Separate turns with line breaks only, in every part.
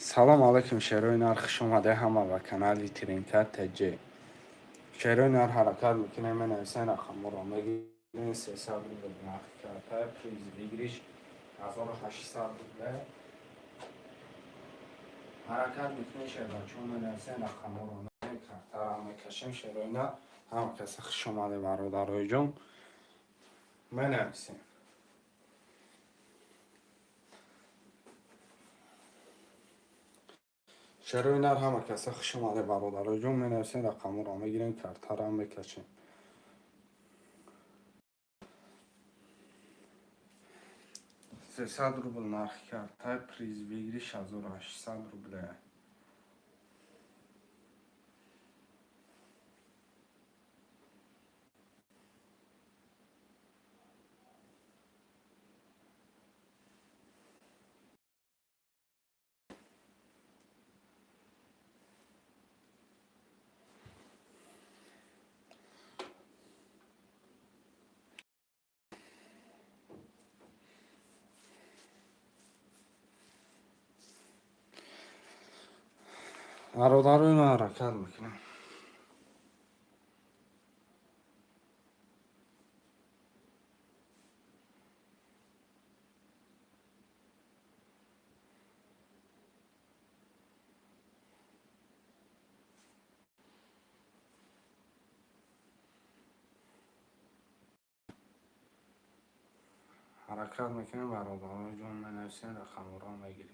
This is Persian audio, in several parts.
سلام علیکم شیرای نر، خوش اومده همه و کانال ترینکت تجی. شیرای نر حرکت میکنه. من حسین اخمو رو میگیرین 300 روبل نرخ کرده. پریز بگیریش 1800 روبله. حرکت میکنه شیرای، چون من حسین اخمو رو میگیرم میکشم. شیرای نر همه کسی خوش اومده برادرای جون. من حسین شیرای نر همه کسی خوش اومده برادرای جون. من حسین اخمو رو میگیریم کرده میکشم. 300 روبل نرخ کرده. پریز بگیریش 1800 روبله. برادرای من حرکت میکنه. حرکت میکنه برادرای جون. من حسین رقم را میگیریم.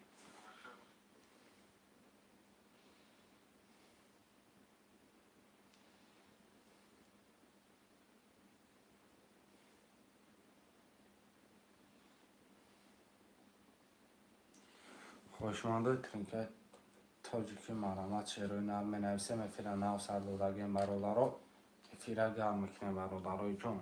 خوشمانده ترینکت تاجیکی مرامت شیروی نر می نویسیم. افیره نو سر دادگیم برادرها. افیره گرم میکنه برادرای جون.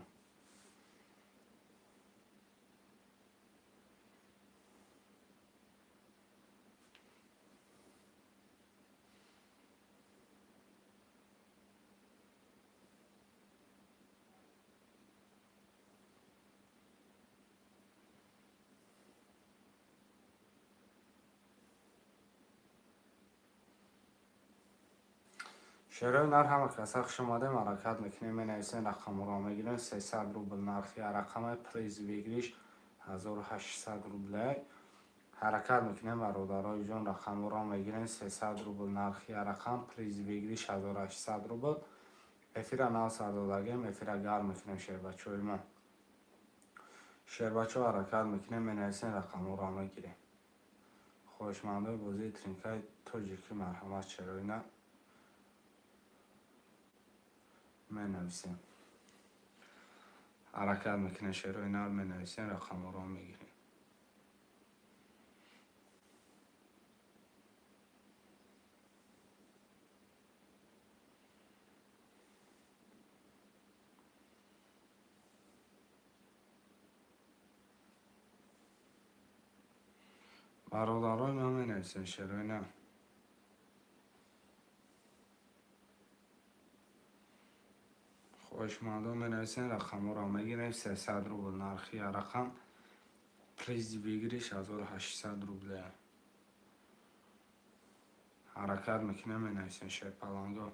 شیروی نر همه کسی خوش اومده حرکت میکنه. می نویسیم رقم را میگیریم. 300 روبل نرخی رقم پریز بگیریش 1800 روبله. حرکت میکنیم برادرای جون. رقم را میگیریم. 300 روبل نرخی رقم پریز بگیریش 1800 روبل. افیره نو سر دادگیم. افیره گرم میکنیم شیر بچه های من. شیر بچه ها حرکت میکنیم. می نویسیم رقم را میگیریم. خوشمنده بازی ترینکای تاجیکی مرحمت شیرای نه می نویسیم. حرکت میکنه شیرای نه می نویسیم رقم را میگیریم. برادرای من می نویسیم شیرای نه. خوشمنده می نویسیم رقم را میگیریم. 300 روبل نرخی رقم پریز بگیریش 1800 روبله. حرکت میکنه. می نویسیم شیر پلنگا.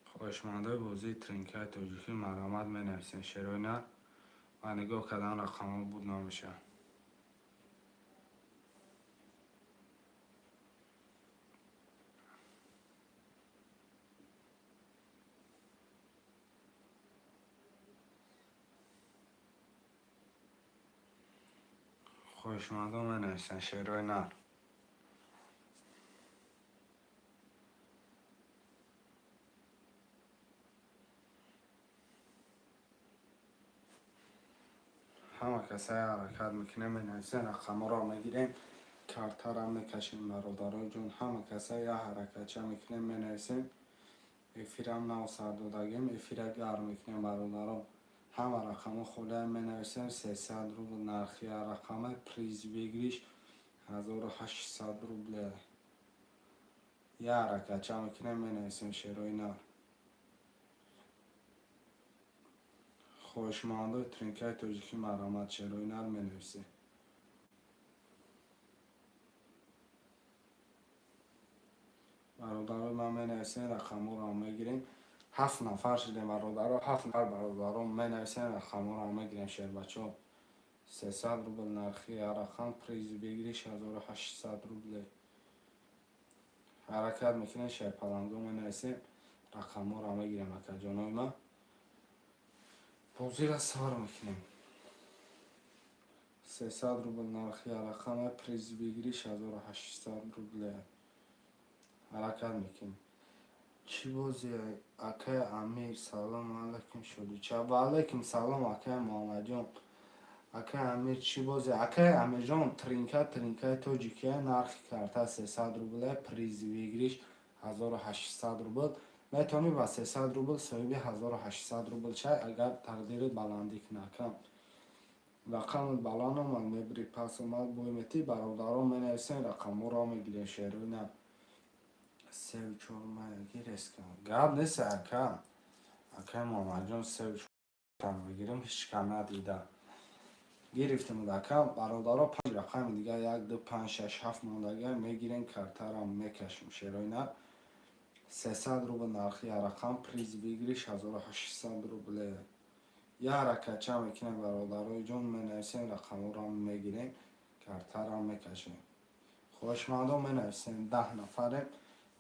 خوشمنده بازی ترینکای تاجیکی مرحمت می نویسیم شیرای نه و نگاه کردن رقم بود نمیشه. خوشمنده می نویسیم شیرای نه. همه کسی حرکت میکنه. می نویسیم رقم را میگیریم. کارتا را میکشیم برادرای جون. همه کسی حرکت چه میکنه. می نویسیم. افیرم نو سر دادگیم. افیره گرم میکنیم برادران. همه رقم خوده می نویسیم. 300 روبل نرخی رقم پریز بگیریش 1800 روبله. یه حرکت چه میکنه. می نویسیم شیرای نر. خواهشمندای ترینکای تاجیکی مرامت شروینر می نویسه. برادرای من می نویسین رقم رو هم می گیریم. 7 نفر شدیم برادرها، 7 نفر برادرها می نویسین رقم رو هم می گیریم. شیر بچه ها 300 روبل نرخی رقم پریز بگیری 6800 روبل حرکت میکنین. شیر پلنگو می نویسین رقم رو هم می گیریم. اکا جانوی من بازی را سار میکنیم. 300 روبل نرخی رقم پریز بگیری 6800 روبل حرکت میکنیم. چی بازی اکای امیر سلام علیکم شدی چه و علیکم سلام اکای محمد جان. اکای امیر چی بازی اکای امیر جان ترینکای توجیکیه نرخی کرده 300 روبله پریز بگیریش 1800 روبل میتونی با 300 روبل صاحبی 1800 روبل شای اگر تقدیر بلندی نکن. رقم بلانو من میبری پس اومد بویمتی برادران می نویسین رقم را میگیرین شیروینه سه چهار مگیر است که گاب نیست اکا محمد جان سه چهار میگیریم هیچ کم ندیده گرفتیم اکا برادرها 5 رقم دیگه 1 2 5 6 7 موندگی میگیرین کارتر هم میکشیم شیروینه 300 روبل نرخی رقم پریز بگیریش 1800 روبل یه حرکت چه میکنیم برادرای جون می نویسین رقم را میگیریم کارتر هم میکشیم. خوشمندان می نویسین 10 نفره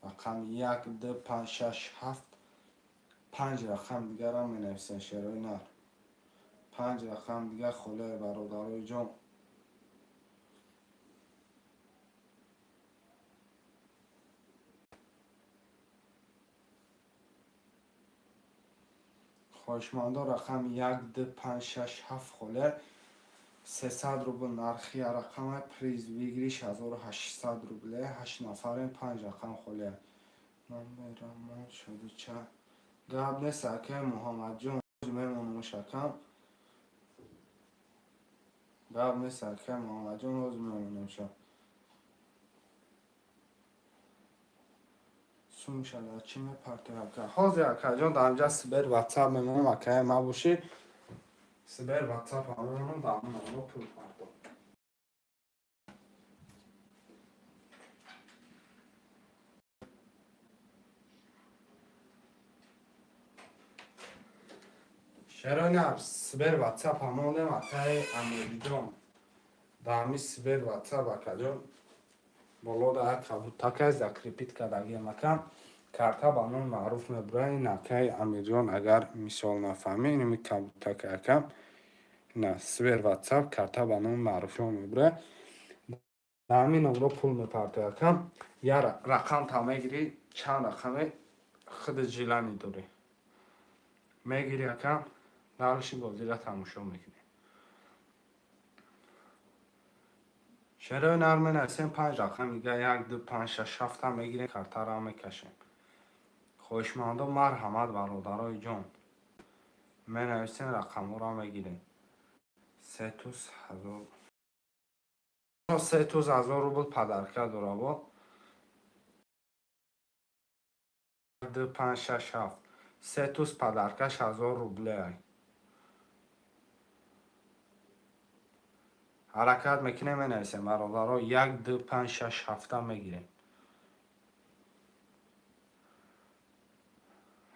رقم 1 2 5 6 7 5 رقم دیگر هم می نویسین شیروی نر 5 رقم دیگر خوله برادرای جون. خوشمندان رقم 1 2 5 6 7 خوله 300 روبل نرخی رقم پریز بگیریش 1800 روبله 8 نفره 5 رقم خوله من بیرم شده چه گاب نیست اکه محمد جون میمونم شکم گاب نیست اکه محمد جون روز میمونم شکم سون شده چی میپرته اکه حاضر اکه جون در اینجا سبر واتساپ میمونم اکه ما باشید سبر واتساپ میمونم در اون پول پردم شراینا سبر واتساپ میمونم اکه امیری جون دامی سبر واتساپ اکه جون بالا در کبوتاک زکریپیت کداگی مکم کارتا با نون معروف میبره نکای امیرجان اگر مثال نفهمی اینمی کبوتاک اکم نه سبر واتساپ کارتا با نون معروف میبره همین نمرو پول میپرده اکم یا رقم تا میگیری چند رقمه خود جیلانی دوری میگیری اکم دارشی بازی را تماشا میکنی. شروع نرمه نسیم 5 رقم دیگه 1 2 5 6 7 هم میگیریم کارتا را میکشیم. خوشمندان مرحمت برادرای جان می نویسین رقم را میگیرین 3000 روبل پدرکه داره با 2 5 6 7 3000 پدرکش 1000 روبله حرکت میکنه می نویسین برادرها 1 2 5 6 7 میگیرین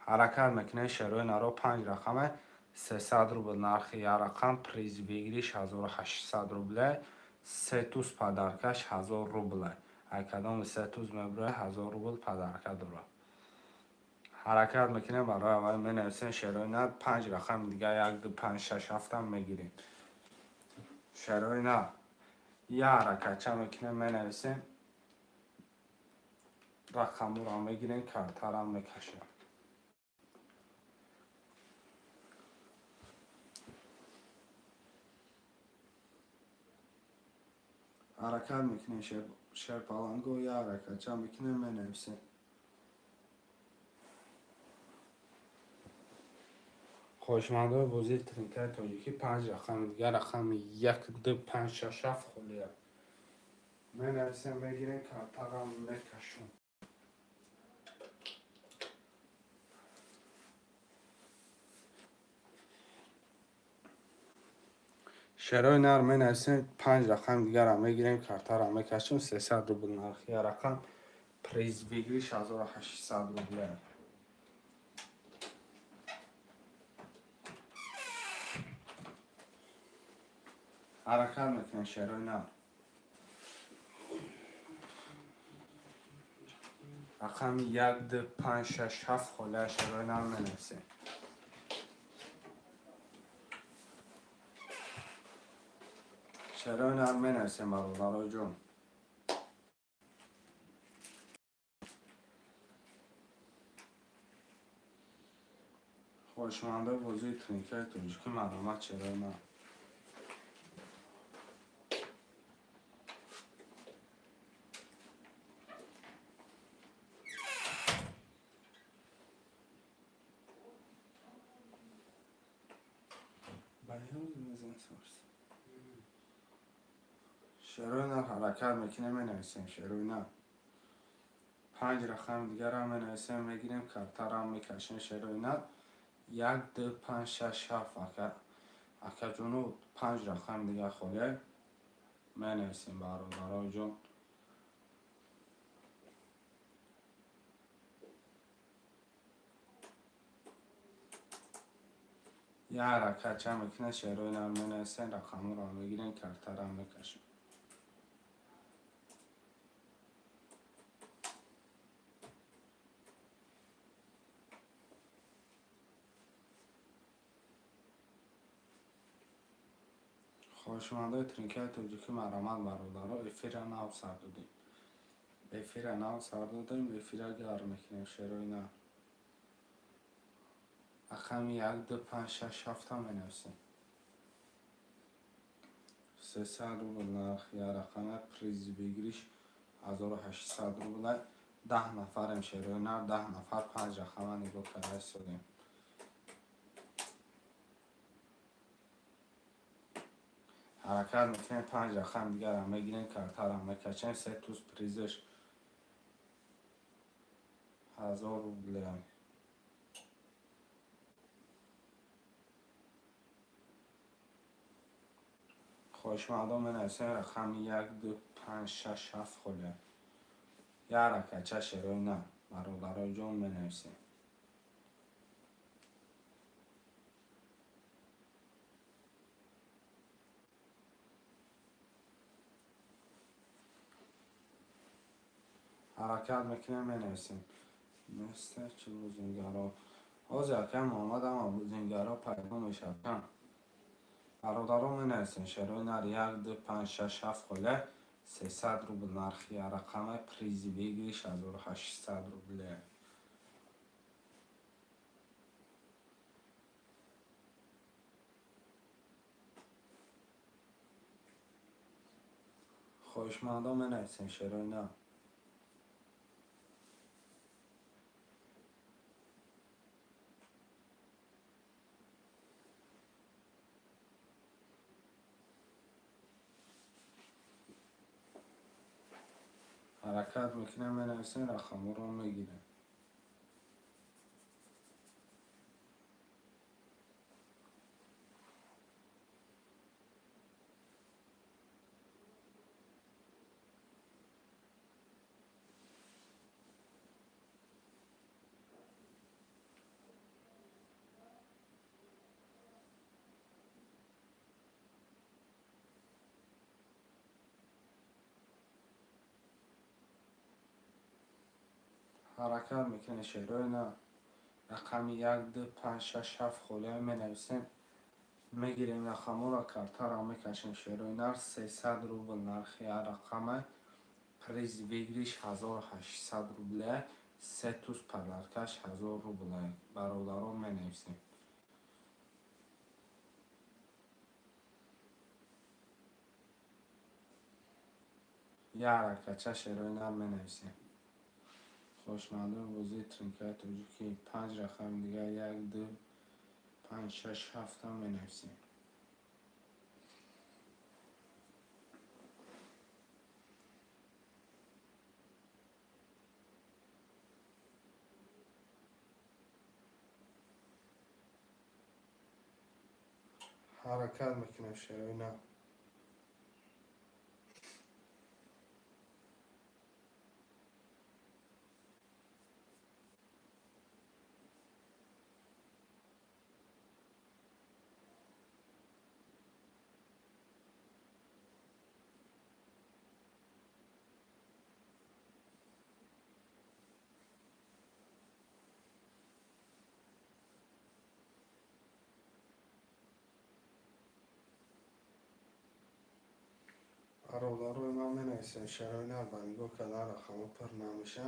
حرکت میکنه شروع نرو 5 رقمه 300 روبل نرخی یا رقم پریز بگیریش 1800 روبله 3000 پدرکش 1000 روبله اکدام 3000 میبره 1000 روبل پدرکه داره حرکت میکنه برای اول می نویسین شروع نر 5 رقم دیگه 1 2 5 6 7 هم میگیرین شروع نر یه حرکت چه میکنه می نویسین رقم رو میگیرین کارتر هم میکشین حرکت میکنین شیر پالانگو یه حرکت چه میکنه می نویسین خوشمندای بازی ترینکای تاجیکی 5 رقم دیگه رقم 1 2 5 6 7 خولیه می نویسین میگیرین کارتر هم میکشین شروع نر می نویسیم 5 رقم دیگر هم میگیریم کارتا را میکشیم 300 روبل نرخی رقم پریز بگیریش 1800 روبله حرکت میکنه شروع نر رقم 1 2 5 6 7 خله شروع نر می نویسیم شروع نر می نویسیم برادرای جون خوشمانده بازی ترینکه توجیکی مرامت شروع نر شروع نر حرکت میکنه می نویسیم شروع نر 5 رقم دیگر هم می نویسیم میگیریم کارتا را میکشیم شروع نر 1 2 5 6 7 اکا جونو 5 رقم دیگر خوله می نویسیم برادرای جون یه حرکت چه میکنه شروع نر می نویسیم رقم را میگیریم کارتا را میکشیم خوشمانده ترینکت توجیکی مرامت برادرها افیر نو سر دادیم افیر نو سر دادیم افیر گرم میکنیم شروع نر رقم 1 2 5 6 7 می نویسیم 300 روبل نرخ یا رقم پریز بگیریش 1800 روبل 10 نفرم شروع نر 10 نفر 5 رقم نگاه کرده شدیم حرکت میکنیم 5 رقم دیگر هم میگیریم کارتا هم میکشیم 3 توز پریزش 1000 روبل خوشمانده می نویسیم رقم 1 2 5 6 7 خوله یه حرکت چه شروع نر برادرای جون می نویسیم حرکت میکنیم می نویسیم مثل چه بوزینگرا از یکم آمد اما بوزینگرا پیدا میشه کن برادران می نویسیم شروع نر 1 2 5 6 7 خوله 300 روبل نرخی رقم پریزی بگیریش 1800 روبله خوشمانده می نویسیم شروع نر حرکت میکنیم می نویسیم رقم رو میگیریم حرکت میکنه شروع نر رقم 1 2 5 6 7 خوله می نویسیم میگیریم رقم را کارتا را میکشیم شروع نر 300 روبل نرخی رقم پریز بگیریش 1800 روبله 3 توز پدرکش 1000 روبله برادران می نویسیم یه حرکت چه شروع نر می نویسیم خوشمانده بازی ترینکه توجیکی 5 رقم دیگر 1 2 5 6 7 می نویسیم حرکت میکنه شروع نه. برادر ما می نویسن شروع نه بنگو که در رقم پر نمیشه.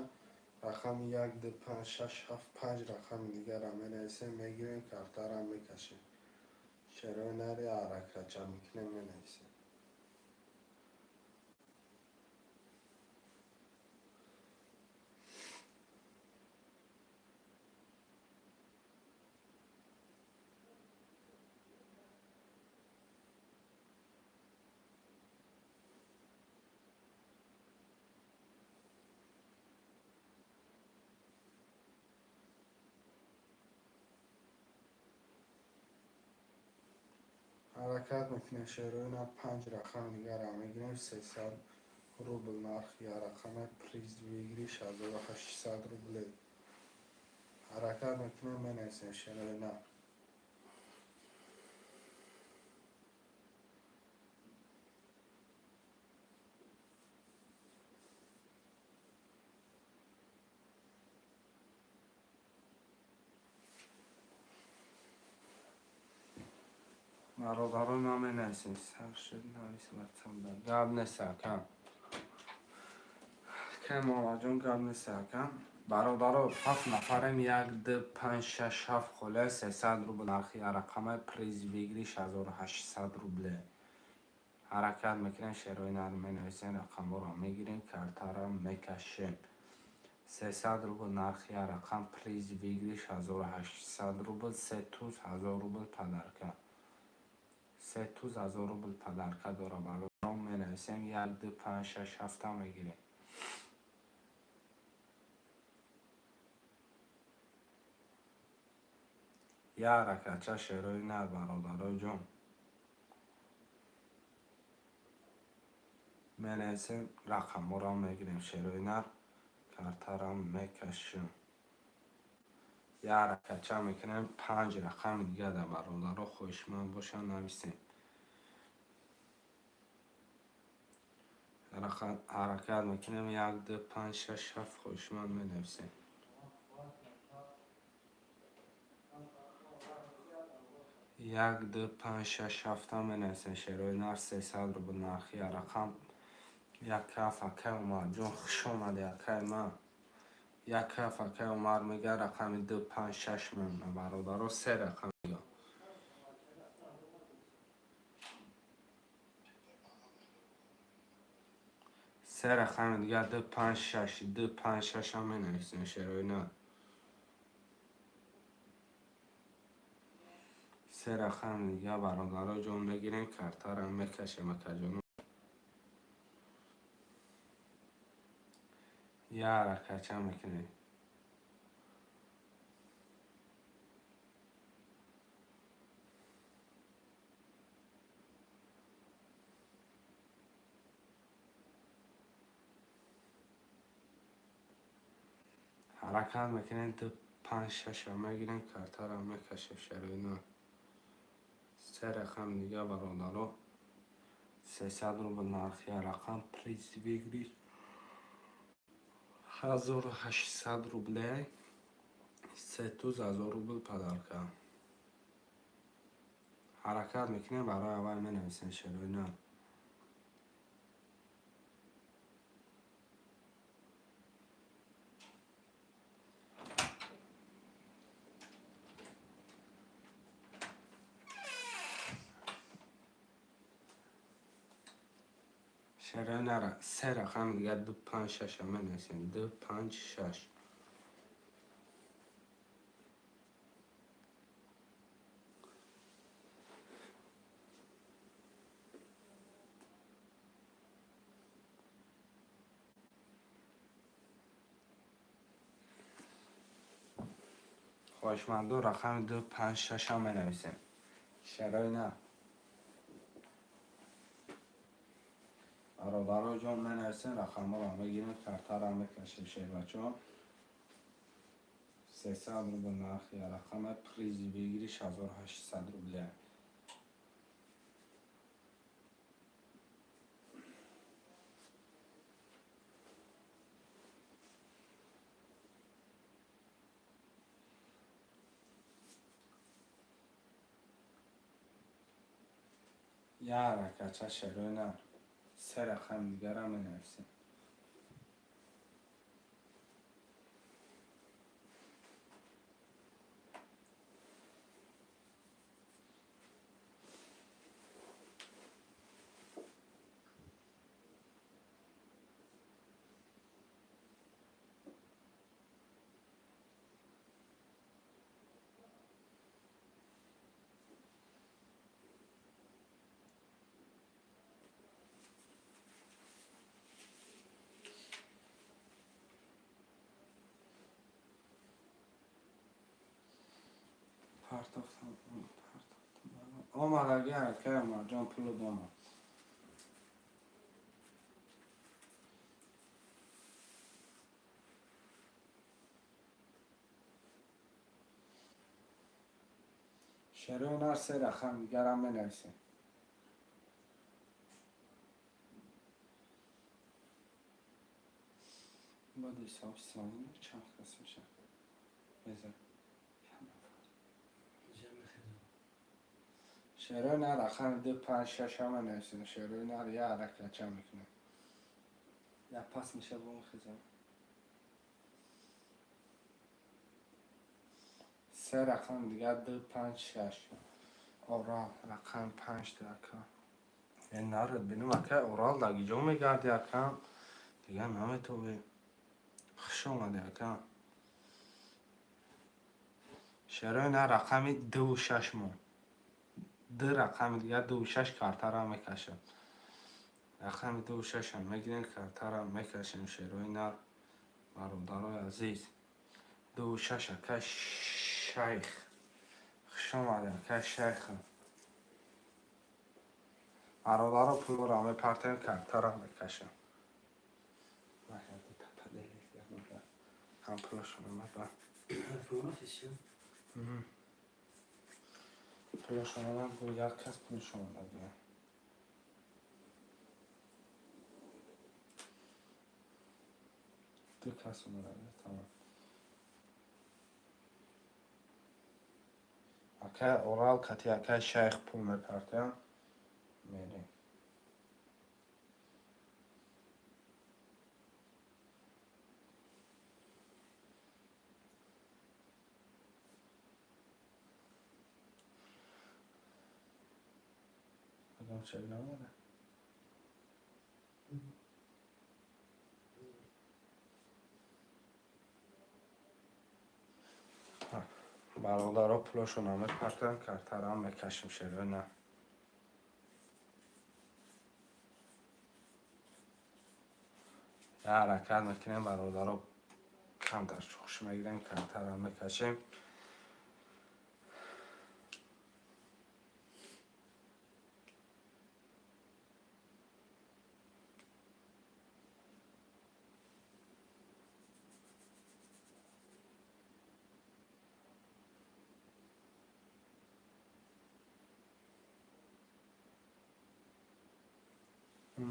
رقم 1 2 5 6 7 5 رقم دیگر را می نویسیم میگیریم کارتا را میکشیم. شروع نری حرکت چه میکنیم می نویسیم. حرکت میکنیم شروع نه 5 رقم دیگر را میگیریم 300 روبل نرخ یا رقم پریز بگیری 1800 روبل. حرکت میکنیم می نویسیم شروع نه. برادران ما می نویسیم سر شد نویسیم گب نیست کم که ماما جون گب نیست کم. برادران 7 نفرم 1 2 5 6 7 خله 300 روبل نرخی رقم پریز بگیری 1800 روبل. حرکت میکنیم شروع نه می نویسیم رقم را میگیریم کارتا را میکشیم. 300 روبل نرخی رقم پریز بگیری 1800 روبل 3000 روبل پدرکه. 3000 روبل پدرکه داره برادران می نویسیم 1 2 5 6 7 میگیریم. یا حرکت چه شروع نه برادران جان می نویسیم رقم را میگیریم شروع نه کارتا را میکشیم. یا حرکت چه میکنیم 5 رقم دیگه در برادران خوشمند باشن نویسیم. حرکت میکنیم 1 2 5 6 7 خوشمند می نویسیم. 1 2 5 6 7 می نویسیم شروع نه 300 روبل نرخی رقم یک فکه عمر جون خوش آمده اکه من یک فکه عمر میگه رقم 2 5 6 میمونه برادران 3 رقم دیگه. سه رقم دیگه 2 5 6 2 5 6 هم می نویسیم شروع نه. 3 رقم دیگه برادران جون بگیریم کارتا را میکشیم اکه جون. یه حرکت چه میکنیم حرکت میکنیم 2 5 6 هم میگیریم کارتا را میکشیم شروع نه. 3 رقم دیگه برادران 300 روبل نرخی رقم پریز بگیرید 1800 روبله 3000 روبل پدرکه. حرکت میکنیم برای اول می نویسیم شروع نه. شروع نه 3 رقم دیگه 2 5 6 می نویسیم 2 5 6. خوشمندو رقم 2 5 6 هم می نویسیم شروع نه. برادرای جان منویسین رقم رو بگیرین کارتا را میکشیم شیبه جان 300 روبل نرخ یا رقم پریزی بگیریش 1800 روبل یا رکچه شروع نه 3 رقم دیگر هم منویسین پرداختم آمد اگر که مرجان پول دومد شروع نه 3 رقم دیگر هم منویسین باید حساب ثانیه چند کس میشه بزن شروع نه رقم 2 5 6 هم منویسین شروع نه یه عدک چه میکنه یا پس میشه با اون خیزم 3 رقم دیگر 2 5 6 اورال رقم 5 دکا این نرد بینم که اورال دیگه جو میگردی اکم دیگه نام تو به خوش اومده اکم شروع نه رقم 2 6 مون 2 رقم دیگه 2 6 کارتا را میکشم رقم 2 6 هم میگیرین کارتا را میکشیم شروع نه برادرای عزیز 2 6 که شیخ خوش اومده که شیخ برادرها پول را میپرتیم کارتا را میکشم هم پولشون اومد پولشون اومد گو یک کس پولشون اومد دو کس اومد تمام اکه اورال کتی اکه شیخ پول میپرتیم میریم بگم چه نمونه برادرها پولشون هم میپرتیم کارتا را میکشیم شروع نه یه حرکت میکنیم برادرها کم در چوخش میگیریم کارتا را میکشیم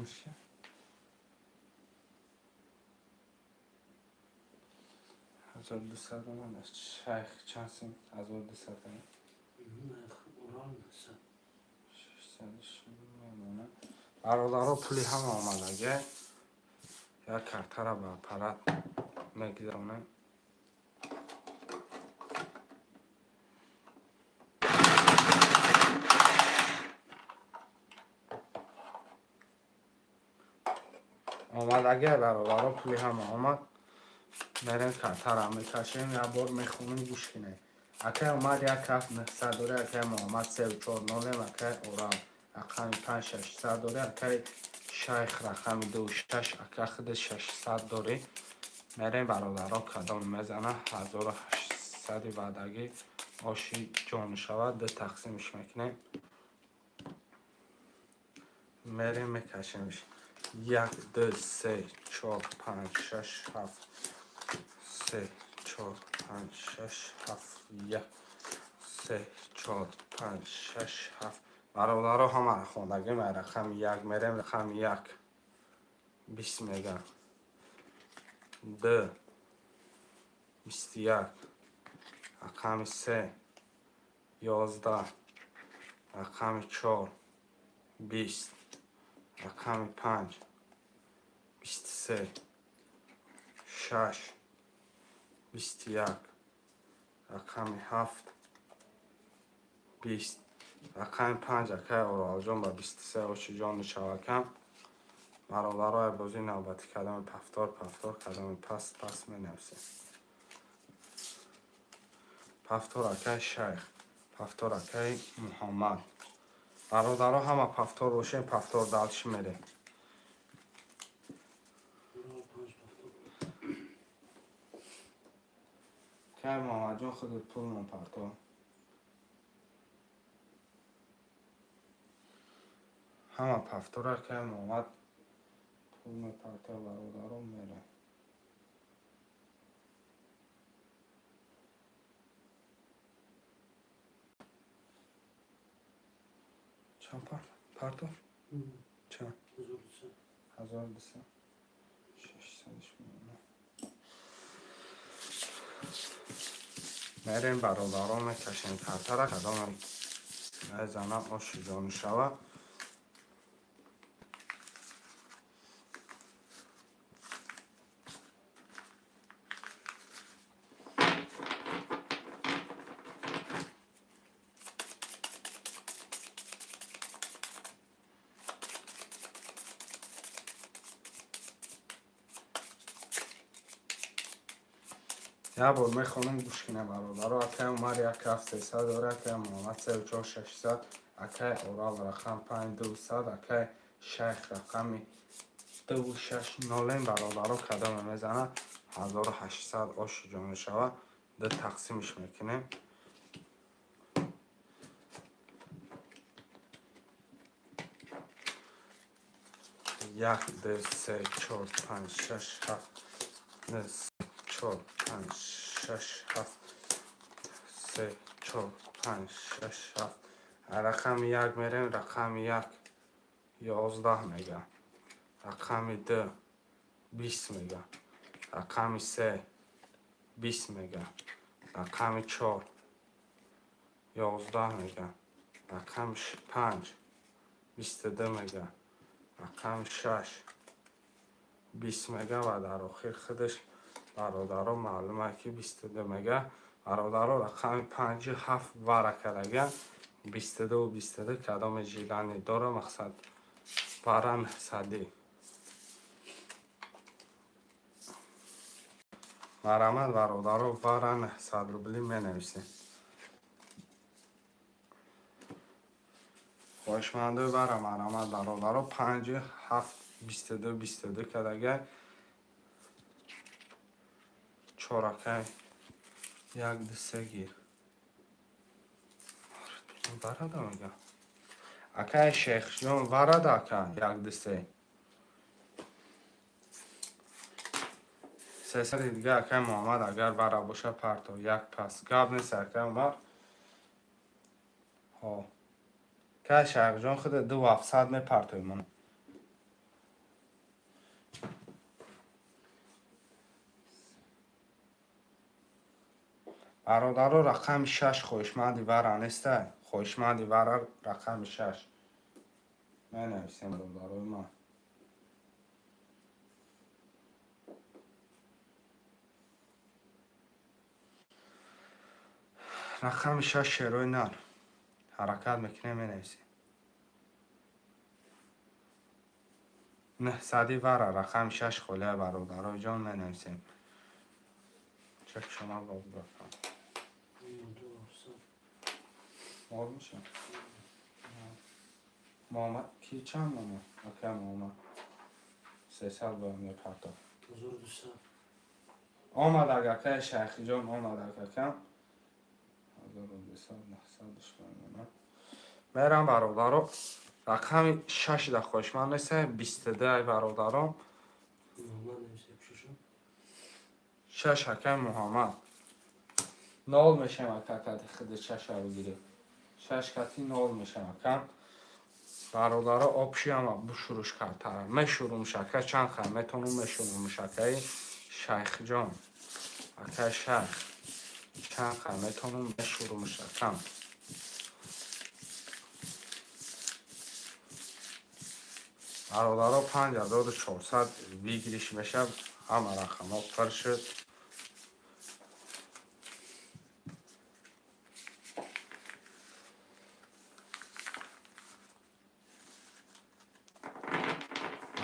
میشه 1200 من است شیخ چند سیم 1200 من 600 میمونه برادرها پولی هم آمد اگه یک کارتا را به پرد میگذارونیم آمد اگه برادرها پولی هم آمد میرین کارتا را میکشیم یا بار میخونیم گوش کنیم اگه اومد یک هفت 900 دوره اگه آمد 3 و 4 نولیم اگه اورال رقم 5 600 دوره اگه شیخ رقم 2 6 اگه خود 600 دوره میرین برادرها کدام میزنه 1800 بعد اگه آشی جان شود دو تقسیمش میکنیم میریم میکشیمش یک دو سه چهار پنج شش هفت سه چهار پنج شش هفت یک سه چهار پنج شش هفت برادرها همه خوندگی می رقم یک میریم رقم یک 20 میگم دو 21 رقم سه 11 رقم 4 20 رقم 5 23 6 21 رقم 7 20 رقم 5 اکای اورال جان با 23 اوش جان شواکم برادرای بازی نوبتی کدام پفتار کدام پس می نویسیم پفتار اکای شیخ پفتار اکای محمد برادرها همه پفتار روشن پفتار دلش میره که محمد جان خودت پول من پفتار همه پفتار که محمد پول من پفتار برادرها میره چند پفتار؟ چند؟ 1200 600 میریم برادران میکشیم کارتر کدام زنم آش جان شوه یا بار میخوانم گوش کنه برادر اکای عمر یک هفت 300 داره اکای محمد 34 600 اکای اورال رقم 5200 اکای شیخ رقم 260 برادر کدام میزنه 1800 آش جان شوه دو تقسیمش میکنیم یک دو سه چهار پنج شش هفت نه چهار پنج شش هفت سه چهار پنج شش هفت رقم یک میریم رقم یک 11 میگه رقم دو 20 میگه رقم سه 20 میگه رقم 4 11 میگه رقم 5 22 میگه رقم 6 20 میگه و در آخر خودش برادرها معلومه که 22 میگه برادرها رقم 5 7 ورکه 22 و 22 کدام جیلانی داره مقصد پرن صدی مرامت برادرها پرن صد روبلی می نویسیم خوشمنده برای مرامت برادرها 5 7 22 22 کدگه چورکه یک دو سه گیر برده میگه اکای شیخ جون برده اکا یک دو سه سه سر دیگه اکای محمد اگر برده باشه پرتو یک پس گاب نیست اکای عمر ها که شیخ جون خود 2700 می پرتوی من برادر رقم 6 خوشمندی ورا نیسته خوشمندی ورا رقم 6 می نویسیم برادرای ما رقم 6 شروع نر حرکت میکنه می نویسیم نه صدی ورا رقم 6 خوله برادرای جان می نویسیم چک شما باز بفرم مال میشه محمد کی چند محمد اکه محمد 300 باید می پرتو آمد اگر که شیخی جان آمد اگر کم 1200 900 میرم برادرها رقم 6 در خوشمند است 22 برادران. شش حکم محمد نال میشه مکه خود شش رو بگیره. شش کتی نال میشه مکه برادر آبشی هم بشورش کرده میشورم شکه چند خیلی میتونم میشورم شکه شیخ جان اکه شیخ چند خیلی میتونم میشورم شکم برادر 5400 بگیریش میشه همه رقم ها پر شد.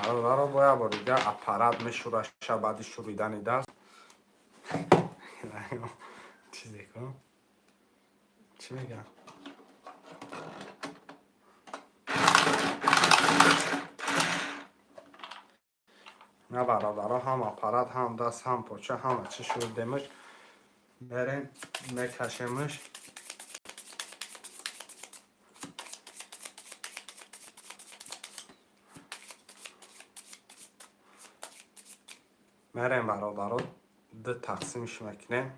برادر باید با دیگه اپرات میشوره بعد شوریدن دست چیزی کن چی میگم نه برادر هم اپرات هم دست هم پاچه همه چی شوریدمش بریم میکشیمش میریم برادر دو تقسیمش میکنیم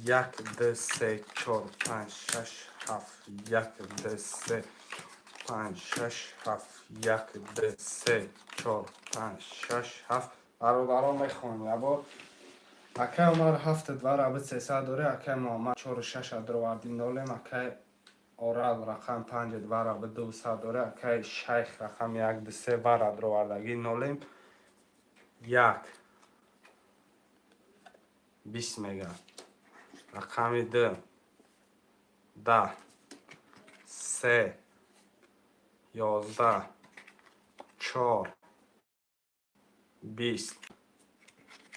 1 2 3 4 5 6 7 1 2 3 5 6 7 1 2 3 4 5 6 7 برادران میخونیم یه بار اکه عمر 7 2 رابط 300 داره اکه محمد 4 6 دروردین داریم اکه اورال رقم 5 2 رابط 200 داره اکه شیخ رقم 1 2 3 برا دروردگی نولیم 1 20 میگه رقم 2 10 3 11 4 20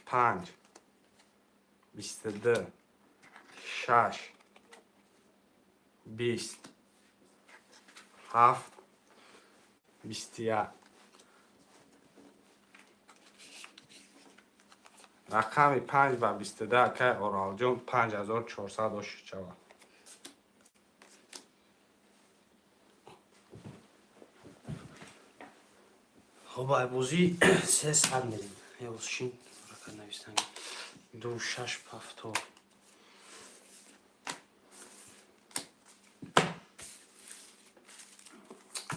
5 22 6 20 7 21 رقم 5 و 22 که اورال جون 5400 شود.
خب بای بازی 300 میریم یا شین رکن نویستن 2 6 هفتاد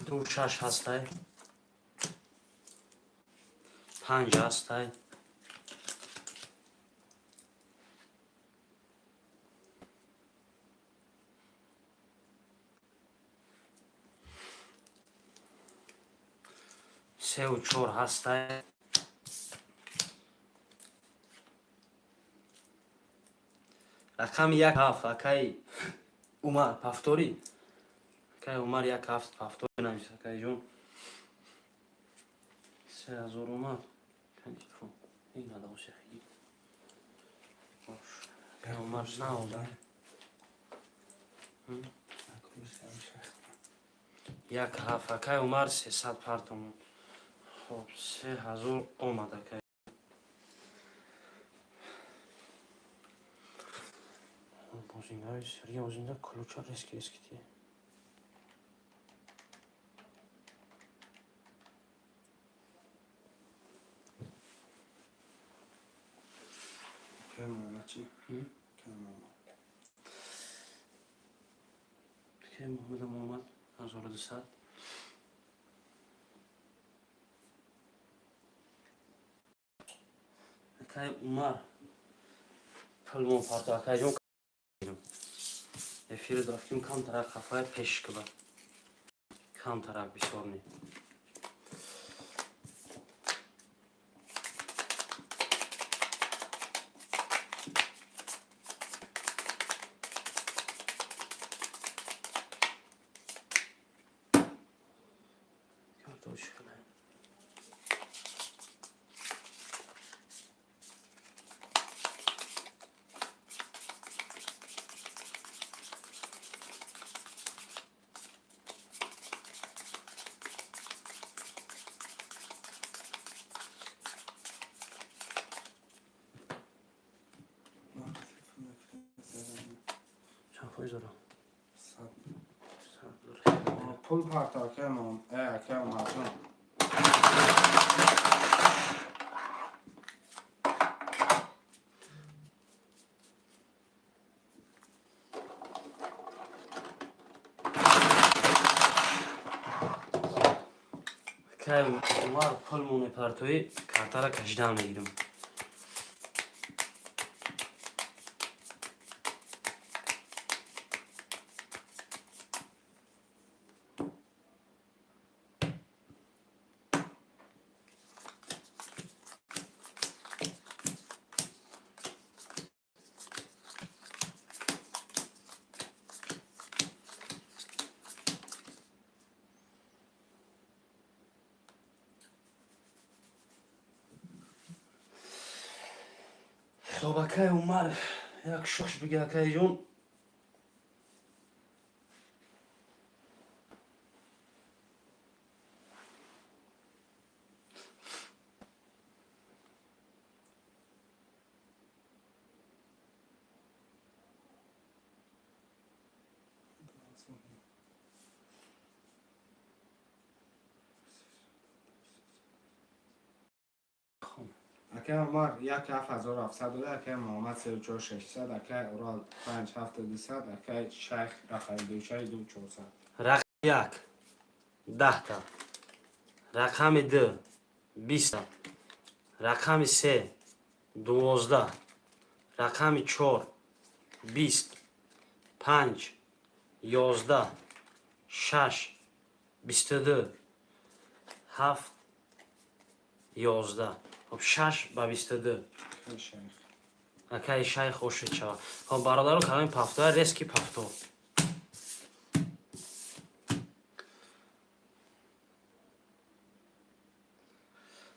2 6 هسته 5 هسته 3 و 4 هسته رقم 1 7 اکی عمر پفتوری اکی عمر 1 7 پفتوری نمیشه اکی جون 3000 اومد تلفن این هذا وش اخي اکی عمر نه 1 7 اکی عمر 300 پرتم خب 3000 اومد اکی بازینگاه سری بازینگاه کلوچا ریسکی اسکیتیه
که محمد چی؟ که
محمد محمد 1200 اکی عمر پلمون پارتو اکی جون افیر دافتیم کم طرف خفای پیش که کم طرف بسیار نیم کم توش کنه چند فایز دارم 100 داره
پول پارتاکه مون اکه اومدون
که اومار پل مونه پرتوی کارتا را کشیدن میگیرم. خب اکه اومار یک شش بگه اکه جون.
اکه عمر 1700 اکه محمد 34600 اکه اورال 5700 اکه شیخ رقم دوشه 2400
رقم یک 10 تا، رقم دو 20 تا، رقم سه 12، رقم چهار 20، 5 11 6 22 7 11. خب 6 با 22
شیخ
اکه شیخ خوشت شود. خب برادرو کلمه پفتو ریسکی پفتو.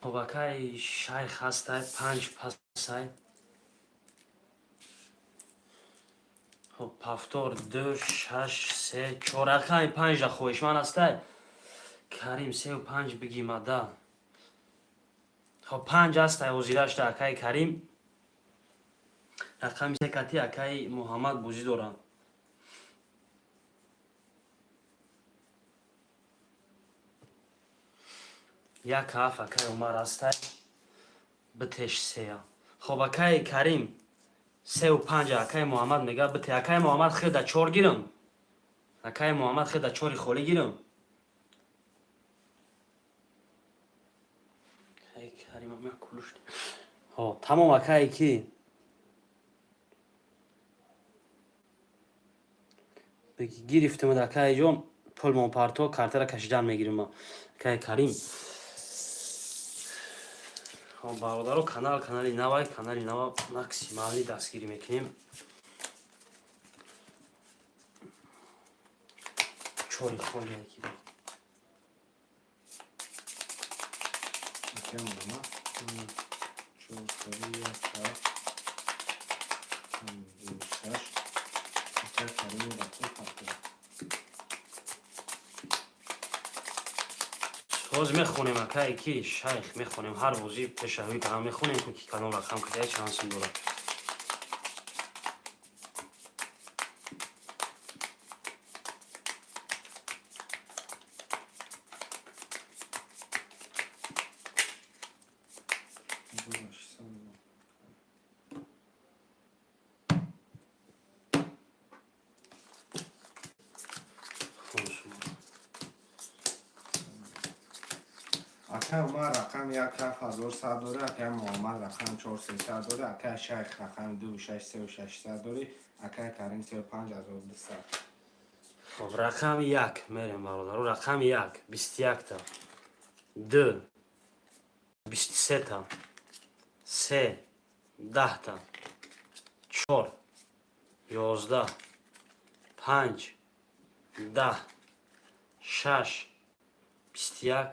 خب اکه شیخ هسته 5 پسای. خب پفتور 2 6 3 4 اکه 5 خویش من هسته کریم 3 و 5 بگیم اده. خب 5 هسته وزیرش ده اکه کریم. رقم سکتی اکه محمد بوزی دارم. یک هفت اکه عمر هسته بتش سه. خب اکه کریم 3 و 5 اکه محمد میگه بته اکه محمد خیلی در 4 گیرم. اکه محمد خیلی در 4 خولی گیرم. اکه کریم هم کلوش. خب تمام اکه کی بگی گرفتم در اکه جون پل من پارتو کارت را کشیدن میگیرم. اکه کریم خب برادرو کانالی نو ماکسیمالی دستگیری میکنیم. چوری خولی یکی
اکه محمد 4 اکه کریم رقم پارتاکه
سوز میخونیم اکه کی شیخ میخونیم هر روزی تشهوی کنم میخونیم که کدام رقم که چانسیم داره.
اکه عمر رقم 1700 داره اکه محمد رقم 4300 داره اکه شیخ رقم 2600 داره اکه کریم 35200.
خب رقم یک میریم برادرو. رقم یک 21 تا، دو 23 تا، سه 10 تا، چهار 11، 5 10، شش 21،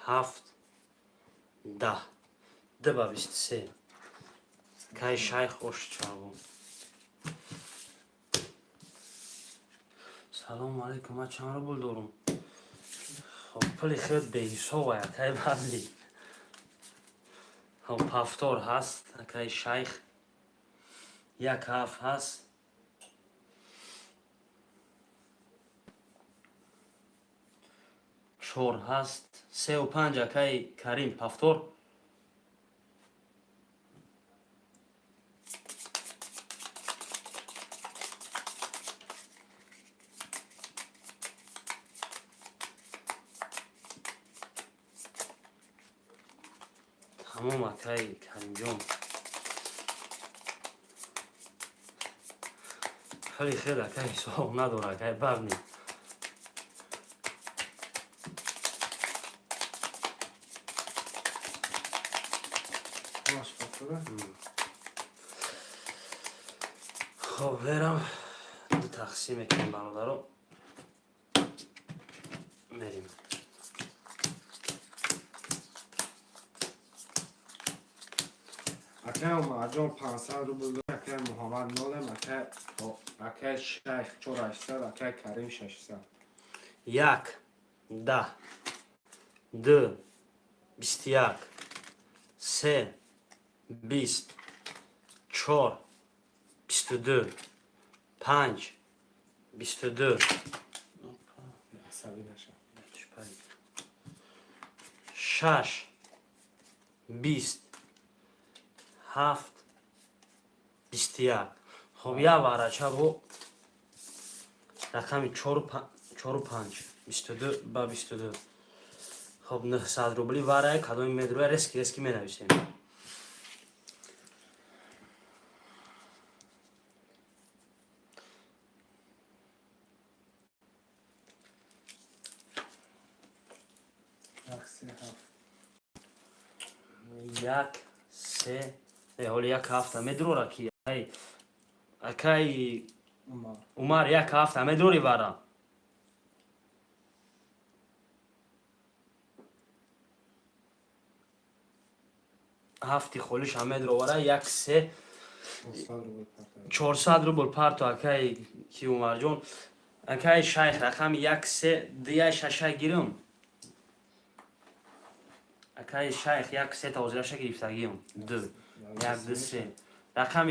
7 10 2 با 23 که شیخ خوش چابون. سلام علیکم من چند رو بول دارم. خب پلی خیلی بیسا و یکی بدلی. خب پفتار هست که شیخ یک هفت هست. 4 هست 3 و 5 اکای کریم پافتور تمام اکای کریم جون خیلی اکای حساب نداره اکای باب نی
باش پافتوره
خب برم دو تقسیم کنیم برادر رو بریم
اکه مرجان 500 روبل اکه محمد نولم اکه شیخ 4800 اکه کریم 600
یک 10 دو 21 سه 20 4 22 5 22
عصبی نشم
6 20 7 21 خب یه ورچه بو رقم 4 و 5 22 با 22 خب 900 روبلی وره کدوم میدروه رسکی می نویسیم یک سه حالا یک هفته میدرو را کی اکای عمر یک هفته میدروری وره هفتی خولش هم میدرو وره یک سه 400 روبل پرتو اکای کی عمر جون اکای شیخ رقم یک سه دیگه ششه گیرم اکای شیخ یک سه تا وزیرش گرفتگیم دو یک دو سه رقم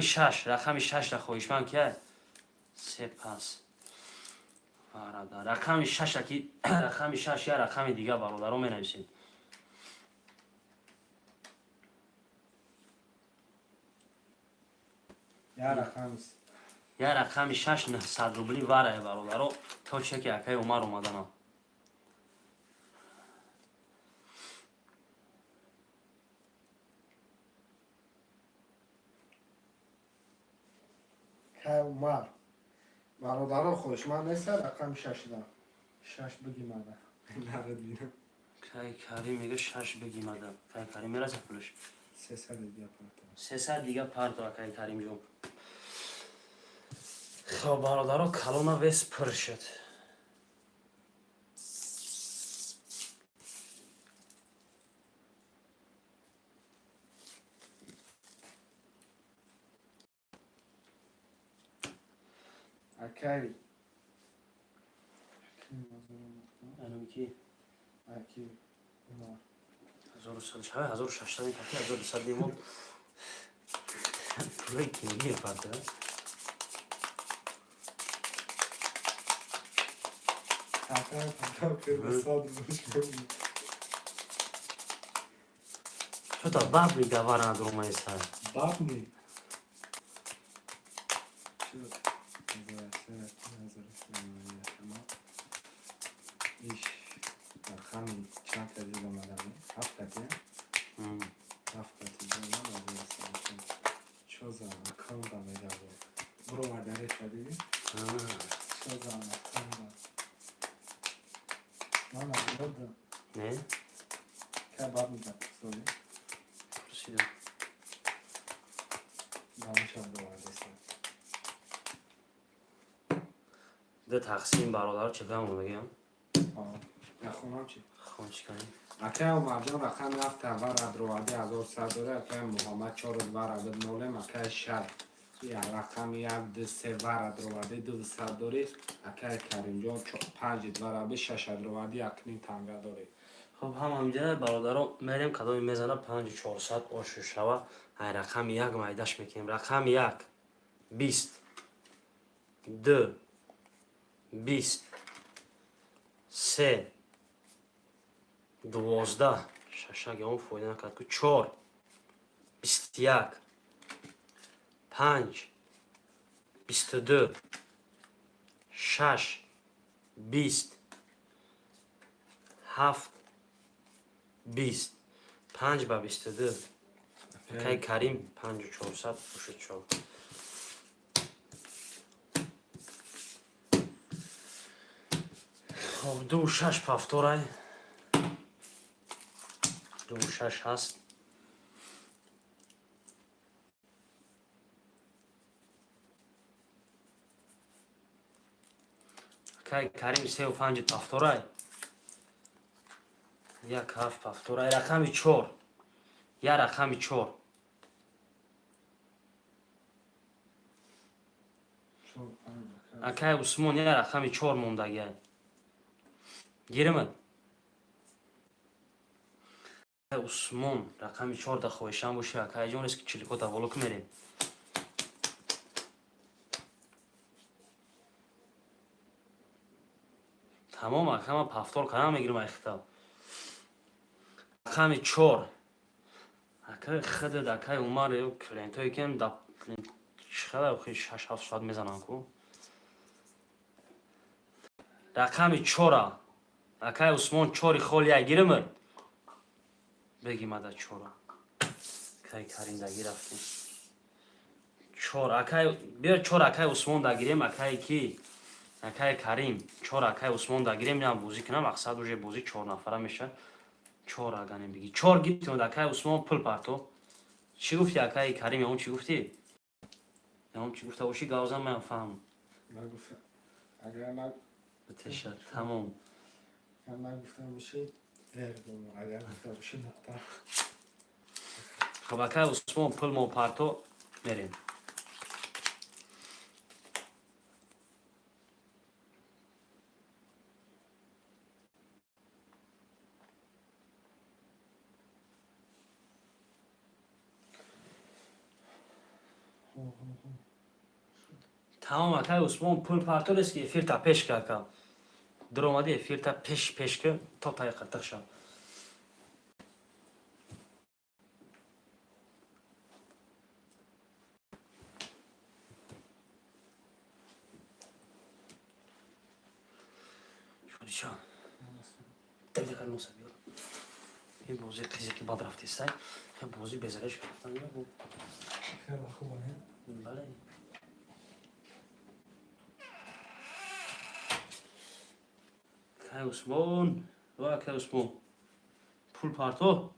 شش را خویش من که سه پس برادر رقم شش کی رقم شش یا رقم دیگه برادر می نویسید یا رقم شش 900 روبلی وره برادر تا چه که اکای عمر اومدن
که عمر برادر خوشمند نیست رقم 6 بگی مده نرد بینم
کای کریم میگه 6 بگی مدام کای کریم میرسه پولش
300 دیگه پرتا
300 دیگه پرتو کای کریم جون خب برادر کلونا ویس پر شد
اکی
الان کی
اکی عمر
1600 کاتی 1200 دیمون پولی کی میگه پرتو
حتی که بساد روش کنی
تو تا باب میگه وارن درو مایسا
باب نی ایش رقم چند تا دیگه مدام 7 تا 7 تا دیگه مدام چو زمان کام با میگه برو مداره شدی چو زمان کام با من نبودم
نه
که باب میگه سوری
پرسیدم
دانشم رو وردستم
ده تقسیم برادر چه کنم بگم
نخونم چی؟
خون چی کنیم
اکه مرجان رقم نفت اول ادروادی 1100 داره اکه محمد 4 ور عدد نولم اکه شد یا رقم یک دو سه ور ادروادی 200 داره اکه کریم جان 5 ور عدد 6 ادروادی اکنین تنگه داره
خب همینجا برادر میریم کدوم میزنه 5400 آشو شوه های رقم یک مایدش میکنیم رقم یک 20 دو 20 سه 12 шашак он фоида накард ку 4 21 5 22 6 20 7 20 5 ба 22 кай карим 5400 54. خب 26 پافتورای 26 هست کای کریم 35 پافتورای یک هفت پافتورای رقمی 4 یا رقمی 4 акай усмон я рақами 4 мондагия гиримад усмон рақами 4 да хоҳишам боши акай ҷон ест ки чилико таволук мерем тамом акама пафтор кадам мегирам айхта рақами 4 акай хидад акай умар клиентое кем да чиқадар хи 6-7 соат мезанам ку рақами 4 акай усмон 4 хол я гиримад беги мада 4 кай кариндаги рафтем 4 акай бия 4 акай усмон да гирем акай ки акай карим 4 акай усмон да гирем ям бозӣ кунам мақсад уже бозӣ 4 нафара меша 4 аганем биги 4 гирем акай усмон пул парто чӣ гуфти акай карим ям чӣ гуфти ям чӣ гуфта боши гавзам ман фаҳм
نگفتم اگر نگ
بتشد تمام
نگفتم بشه درگم اگر گفتم بشه نقطه
خب акай усмон пул мо парто мерем тамом акай усмон пул парто нест ки эфирта пеш ка ака дуромади эфирта пеш ка то тай қаттиқ шав шудичо дақиқа носа биёр ин бози қизе ки бад рафтистай бози безараш рафтан бу
خیلی خوبه
бале акай усмон ва акай усмон пул парто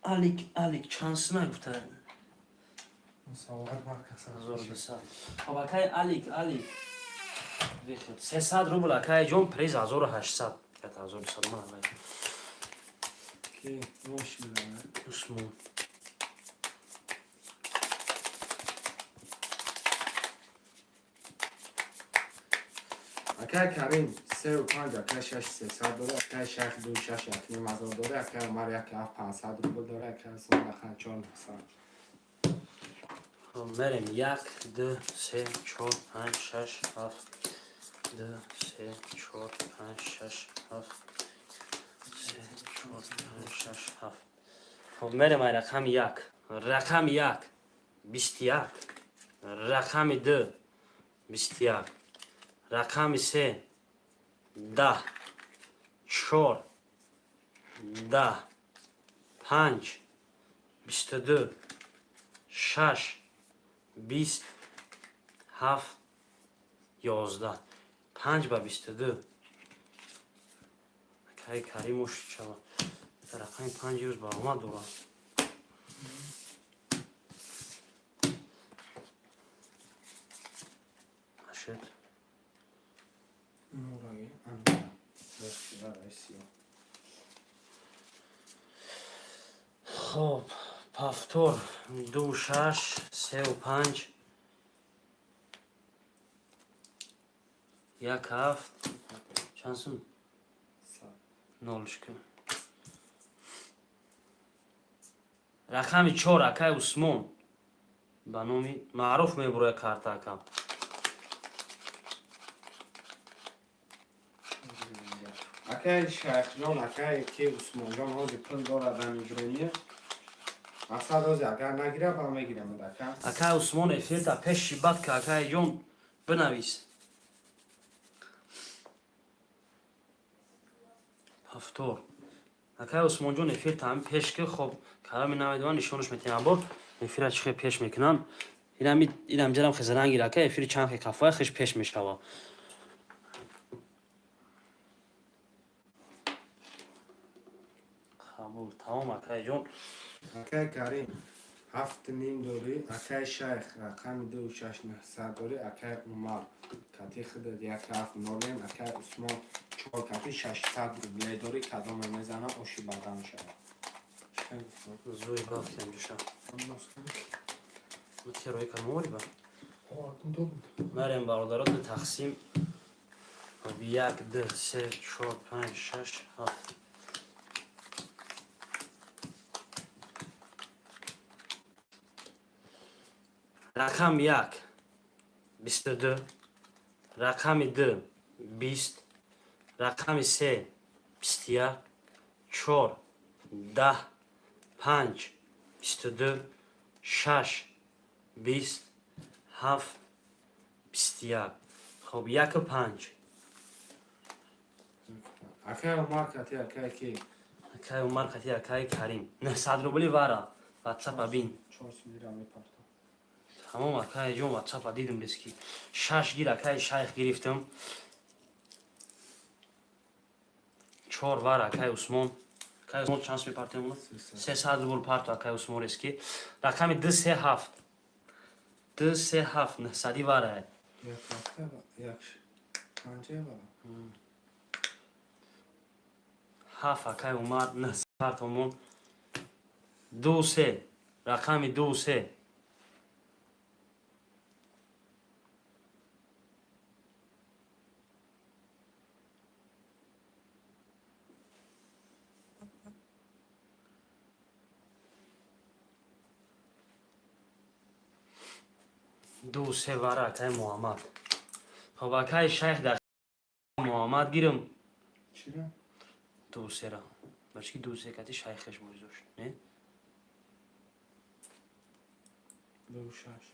алик чанс нагуфта
مصور مرکز
1200 خب акай алик 300 рубл акай ҷон приз 1800 1200 ман алай
که روش میدونم
усмон
اکای کریم 35 اکای 6 300 داره اکای 6 2 6 یک نیم هزار داره اکای عمر یک 500 روبل داره اکای سال اکای 4
خب мерем 1 2 3 4 5 6 7 2 3 4 5 6 7 3 4 5 6 7 خب мерем ай рақами 1 рақами 1 21 рақами 2 21 рақами 3 10 4 10 5 22 6 20 7 11 5 ба 22 акай каримош чава рақами 5 рӯз баромад дорам ашед
نورایی
خب пафтор 2 6 3 5 1 7 чанд сум 0 шукр рақами 4 акай усмон ба номи маъруф мебурояд карта акам
Akay Shaykhjon, akay ki Usmonjon hozi pul doradan migreniye. Asad hozi agar nagire ba megirem daka.
Акай Усмон эфирта пеши бад ки акай ҷон бинавис. Ҳафтор. Акай Усмонҷон эфирта ҳам пеш ки хоб карами навайдиван нишонаш метиҳам бор эфира чӣ хел пеш мекунам. Инам ҷарам хизаран гир акай эфири чанд хел кафоя хиш пеш мешава. Қабул тамом акай ҷон.
Akay Karim 7.5 dori, akay Shaykh raqami 269 dori, akay Umar kati khida 1.7 akay Usmon 4 kati 600 ruble dori, kadome mezana oshi badam shava.
Зӯи бафтем ҷуша. Мутирои камори ба. Нарем бародарот тақсим 1 2 3 4 5 6 7. Рақам 1 22, рақами 2 20, рақами 3 21, 4 10 5 22 6 20 7 21. خب 1 5
Akay Umar kati akay ki
акай Умар кати акай Карим 900 рубли вара WhatsApp бин.
400 lira mepartam.
Tamam akay ҷон WhatsApp дидим риски 6 гир акай Шайх гирифтам. 4 вара акай Усмон. Акай Усмон чанд мепартем уна? 300 рубл парто акай Усмон риски. Рақами 237. 237 900 вара.
Yak hafta yak anca var.
7 акай Умар 900 партомон. 23 рақами 23 23 вара акай Муҳаммад. Хоб акай Шайх дар Муҳаммад гирам
Chira?
23 ра. Бачки 23 кати Шайхеш мӯзош, не?
Do shash.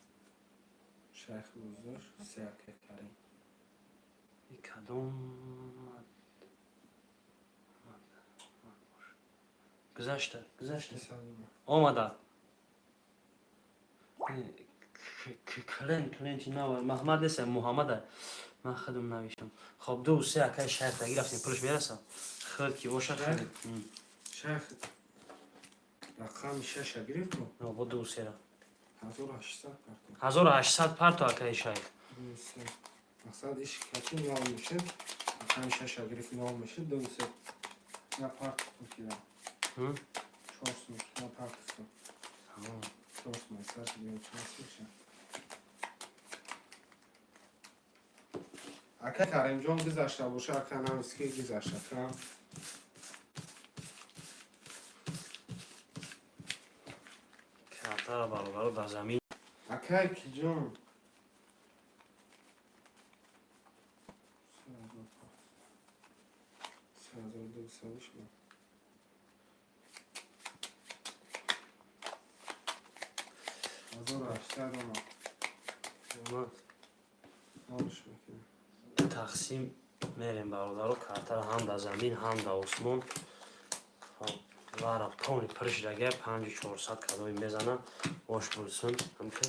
Shaykh buzdur, Akay Karim.
Кадом гузашта омада клент нава Маҳмад эса Муҳаммада ман худам навиштам. Хоб 2 акай Шайх дагир рафтем пулш мераса. Хел ки боша хел.
Shaykh raqami 6 giriftu.
Но бо 2 ра.
1800 kartam.
1800 парто акай Шайх.
Asad ish kati nol mishi. Raqami 6 girif nol mishi. 200 na part tutira.
Hm?
400 na part tutira.
Tamam.
400 mesaj diyor. Akay Karimjon gizashta boşa akanam iski gizashta kam.
Ката балбал ба замин.
Akay Kijon.
Тақсим мерем бародаро картара ҳам да замин ҳам да осмон. Вара тони пирш дагар 5400 кадои мезанам бош булсын ҳамка.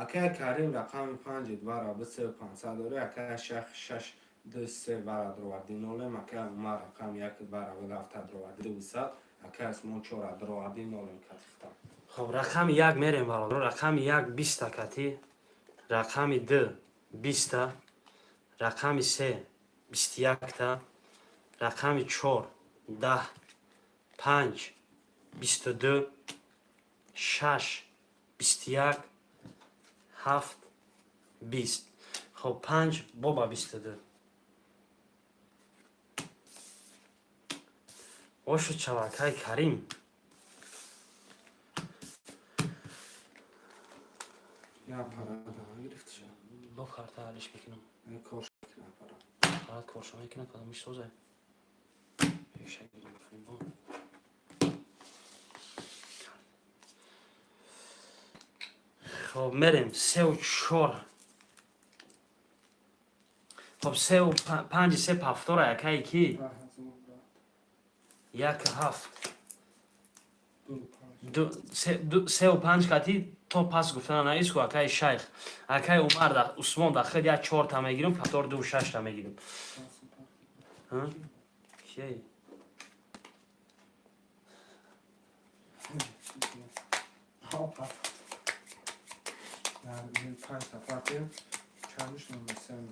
Akay Karim raqami 5 vara bi 500 dori. Akay Shaykh 6 2 vara drovadi nolem. Akay Umar raqami 1 vara bi 7 drovadi 200. Akay Usmon 4 drovadi nolem katiftam.
Хоб рақами 1 мерем бародаро рақами 1 20 кати. Рақами 2 20, рақами 3 21, рақами 4 10, 5 22, 6 21, 7 20. Хоб 5 боба 22. Ошо чавакай Карим.
Ya para da girifti.
Бо карта ҳалиш мекунам.
Koş para.
Фақат коршо мекунам кадом мишсоза. خب میریم 3 و 4. خب 3 و 5 3 پفتور یکی کی 1 7 3 و 5 کاتی تو پس گفتن نایست کو اکای شیخ اکای عمر دا عثمان دا خود یا 4 تا میگیریم پفتور 2 و 6 تا میگیریم ها کی
Yani 5 defa çalmış mı mesela.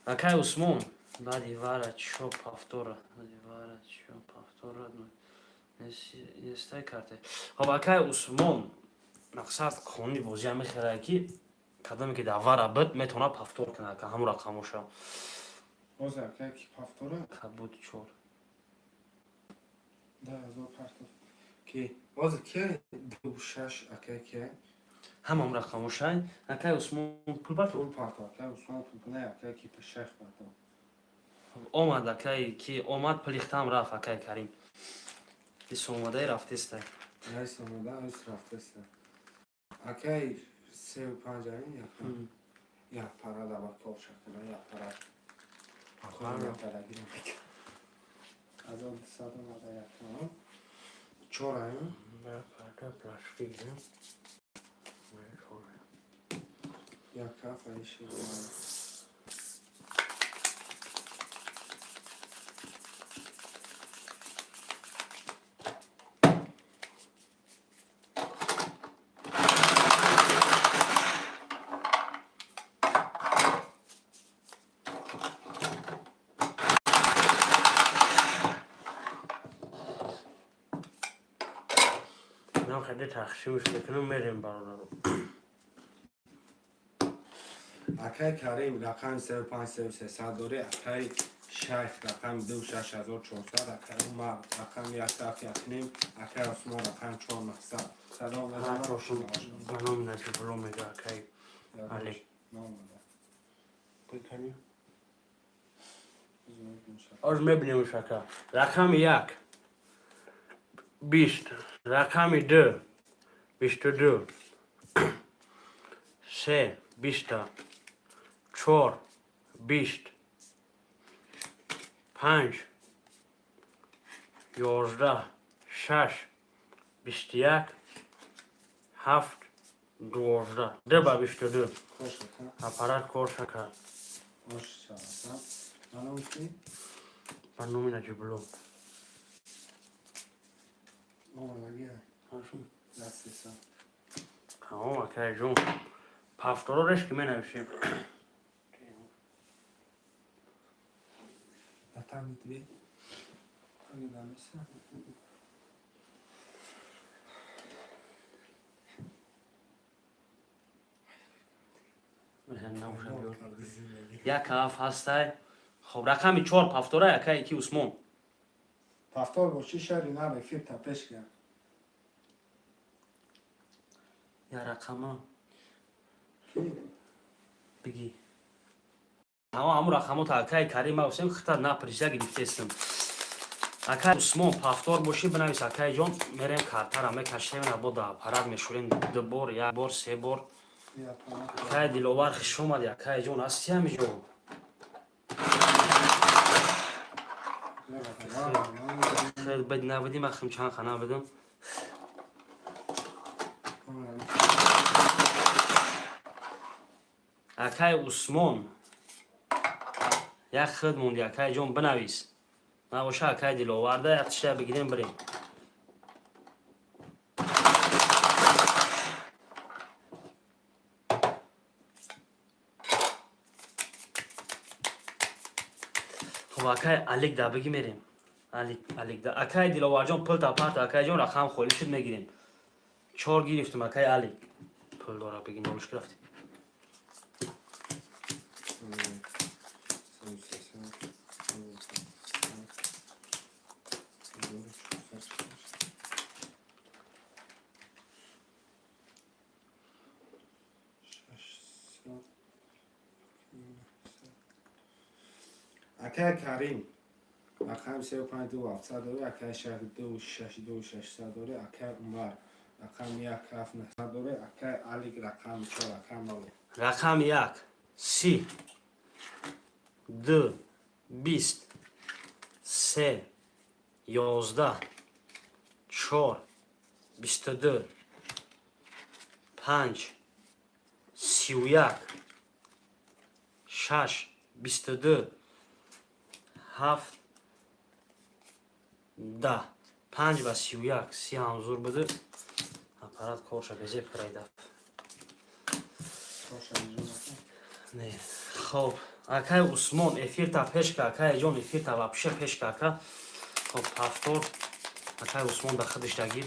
اکای عثمان بعدی وارد چو پفتور بعدی وارد چو پفتور نسته کرده خب اکای عثمان مقصد خونی بازی هم میخوره که کدامی که در وارد بد میتونه پفتور کنه که همون رقموشه
Oza ki paftora
کبود 4
da zo paftor. Ki oza ki 2-6 akake
همون رقموشه اکای عثمان پول بر
pul paftor. Ki Osman pul ne akake pe şeyh paftor.
آمد اکای کی آمد پلیختم رفت اکای کریم دیس اومده رفتیسته
Neyse onu da üst raftesi. Akay sev pancarın yakın. Ya para da bak kol şakına ya para. Para ya para girmek. Az oldu sadına da yakın. Çorayım. Ya kafa işi var.
نه خیلی تخشیمش بکنم میریم برادر
Akay Karim rakam sev pan sev sesadori akay şeyh rakam 26400 akay Umar rakam yasak yaknim akay Osman rakam 4900 سلام
ها توشون بنام نجبرو میگه اکای علی بکنیم آج میبینیم شکر رقم 1 20 رقم 2 22 3 20 4 20 5 11 6 21 7 12 دبا 22 aparat کار شکر
Hoş çağırsan. Anam ki
بنامی نجبرو
oğlan gel. Nasıl sen?
تمام اکای جون پفتورا رشکی می نوشیم
Atan gitli. Hangi danışsa?
یک هفت هسته خب رقمی 4 پفتوره یکی یکی عثمان
Paftor boşu şerri nare fir tapeş gel.
یا رقم
Ki
بگی همون رقم تا اکای کریم حسین خطر نپریزه گرفته استم اکای عثمان پفتور باشی بنویس اکای جان میریم کارتر همه کشتیم نبوده پرد میشوریم 2 بار 1 بار 3 بار اکای دلوبر خوش اومد اکای جان هستی همی جو خیلی بد نبودیم اخیم چند خانه بدم اکای عثمان یک خود موندی اکای جان بنویس نباشه اکای دلوورده یک تشته بگیریم بریم خب اکای علیک دا بگی میریم علیک دا اکای دلوور جان پل تا پرت اکای جان رقم خولی شد میگیریم 4 گرفتیم اکای علیک پل داره بگی نولش گرفتیم
Akay Karim رقم 35 700 داره اکای شهر 26 2600 داره اکای عمر رقم 1 900 داره اکای علی رقم 4 رقم داره
رقم 1 30 2 20 3 11 4 22 5 31 6 22 7 10 5 و 31 30 هم زور بده аппарат корша безе прайда не хоб акай усмон эфирта пешка акай ҷон эфирта вапша пешка ака хоб пафтор акай усмон да худиш дагир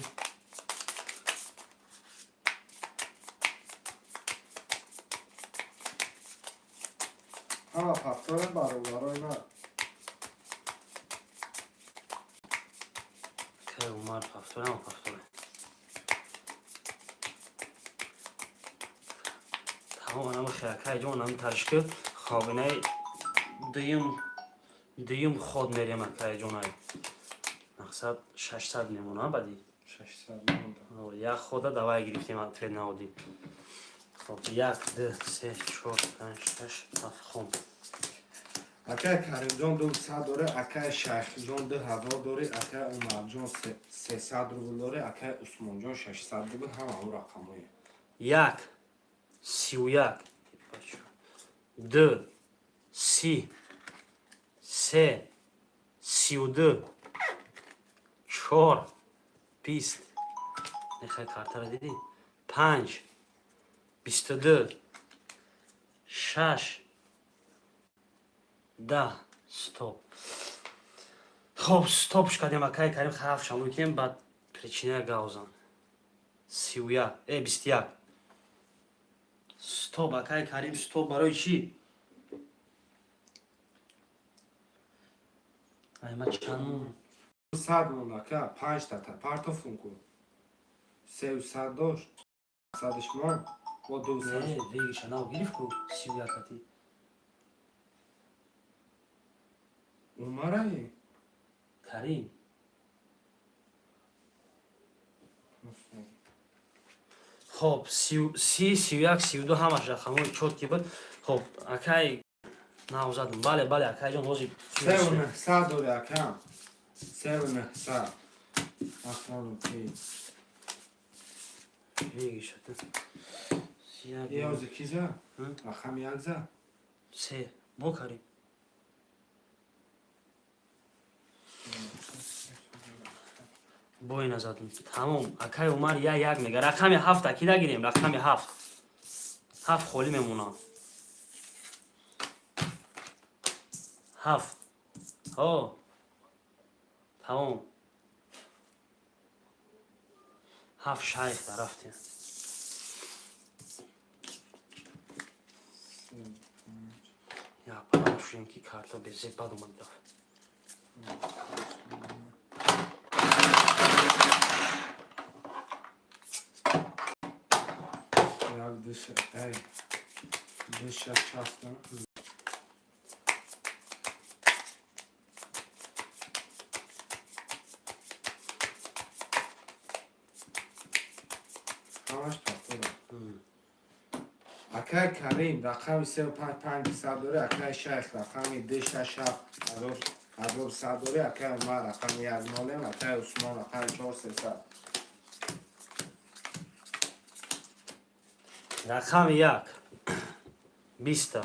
ها پفتار برابرای من
акай умар пафтор ам пафтор тамом ам акай ҷон ам ташки хобинаи дуюм ход мерем акай ҷонай мақсад 600 мемона бади
600 монда
як хода давай гирифтем тред наводим خب 1 2 3 4 5 6 7 خب
اکای کریم جان 200 داره اکای شیخ جان 2000 داره اکای عمر جان 300 روبل داره اکای عثمان جان 600 روبل هم او رقمه
1 31 2 30 3 32 4 20 نخواه کارتا رو دیدی 5 22 6 10 стоп خب стоп шкадем акай карим хаф шаму кем бад причина гаузан 31 21 стоп акай карим стоп барои чӣ ай ма чанд
100 мон ака 5 та партофун кун 300 дошт 100 мон با 200
не вегиша нав гирифку 31 кати
عمره
карим خب 30 31 32 ҳамаш рақамҳои чотки буд хоб акай навзадм бале бале акай ҷон ҳозир
300 داره اکم 300 اخوان کی
вегиша
یازه کیزه اخم یکزه
се бо карим бой назадм тамом акай умар як мега рақами 7 аки дагирем рақами 7 холӣ мемонам 7 ҳо тамом 7 шайх дарафтем я парашем ки карта безе бад омад дафт
як дыша эй дыша часто همش پاکتره اکای کریم رقم 3500 داره اکای شیخ رقم 267 داره اکای عمر رقم 1 مالم اکای عثمان رقم 4300
рақами 1 20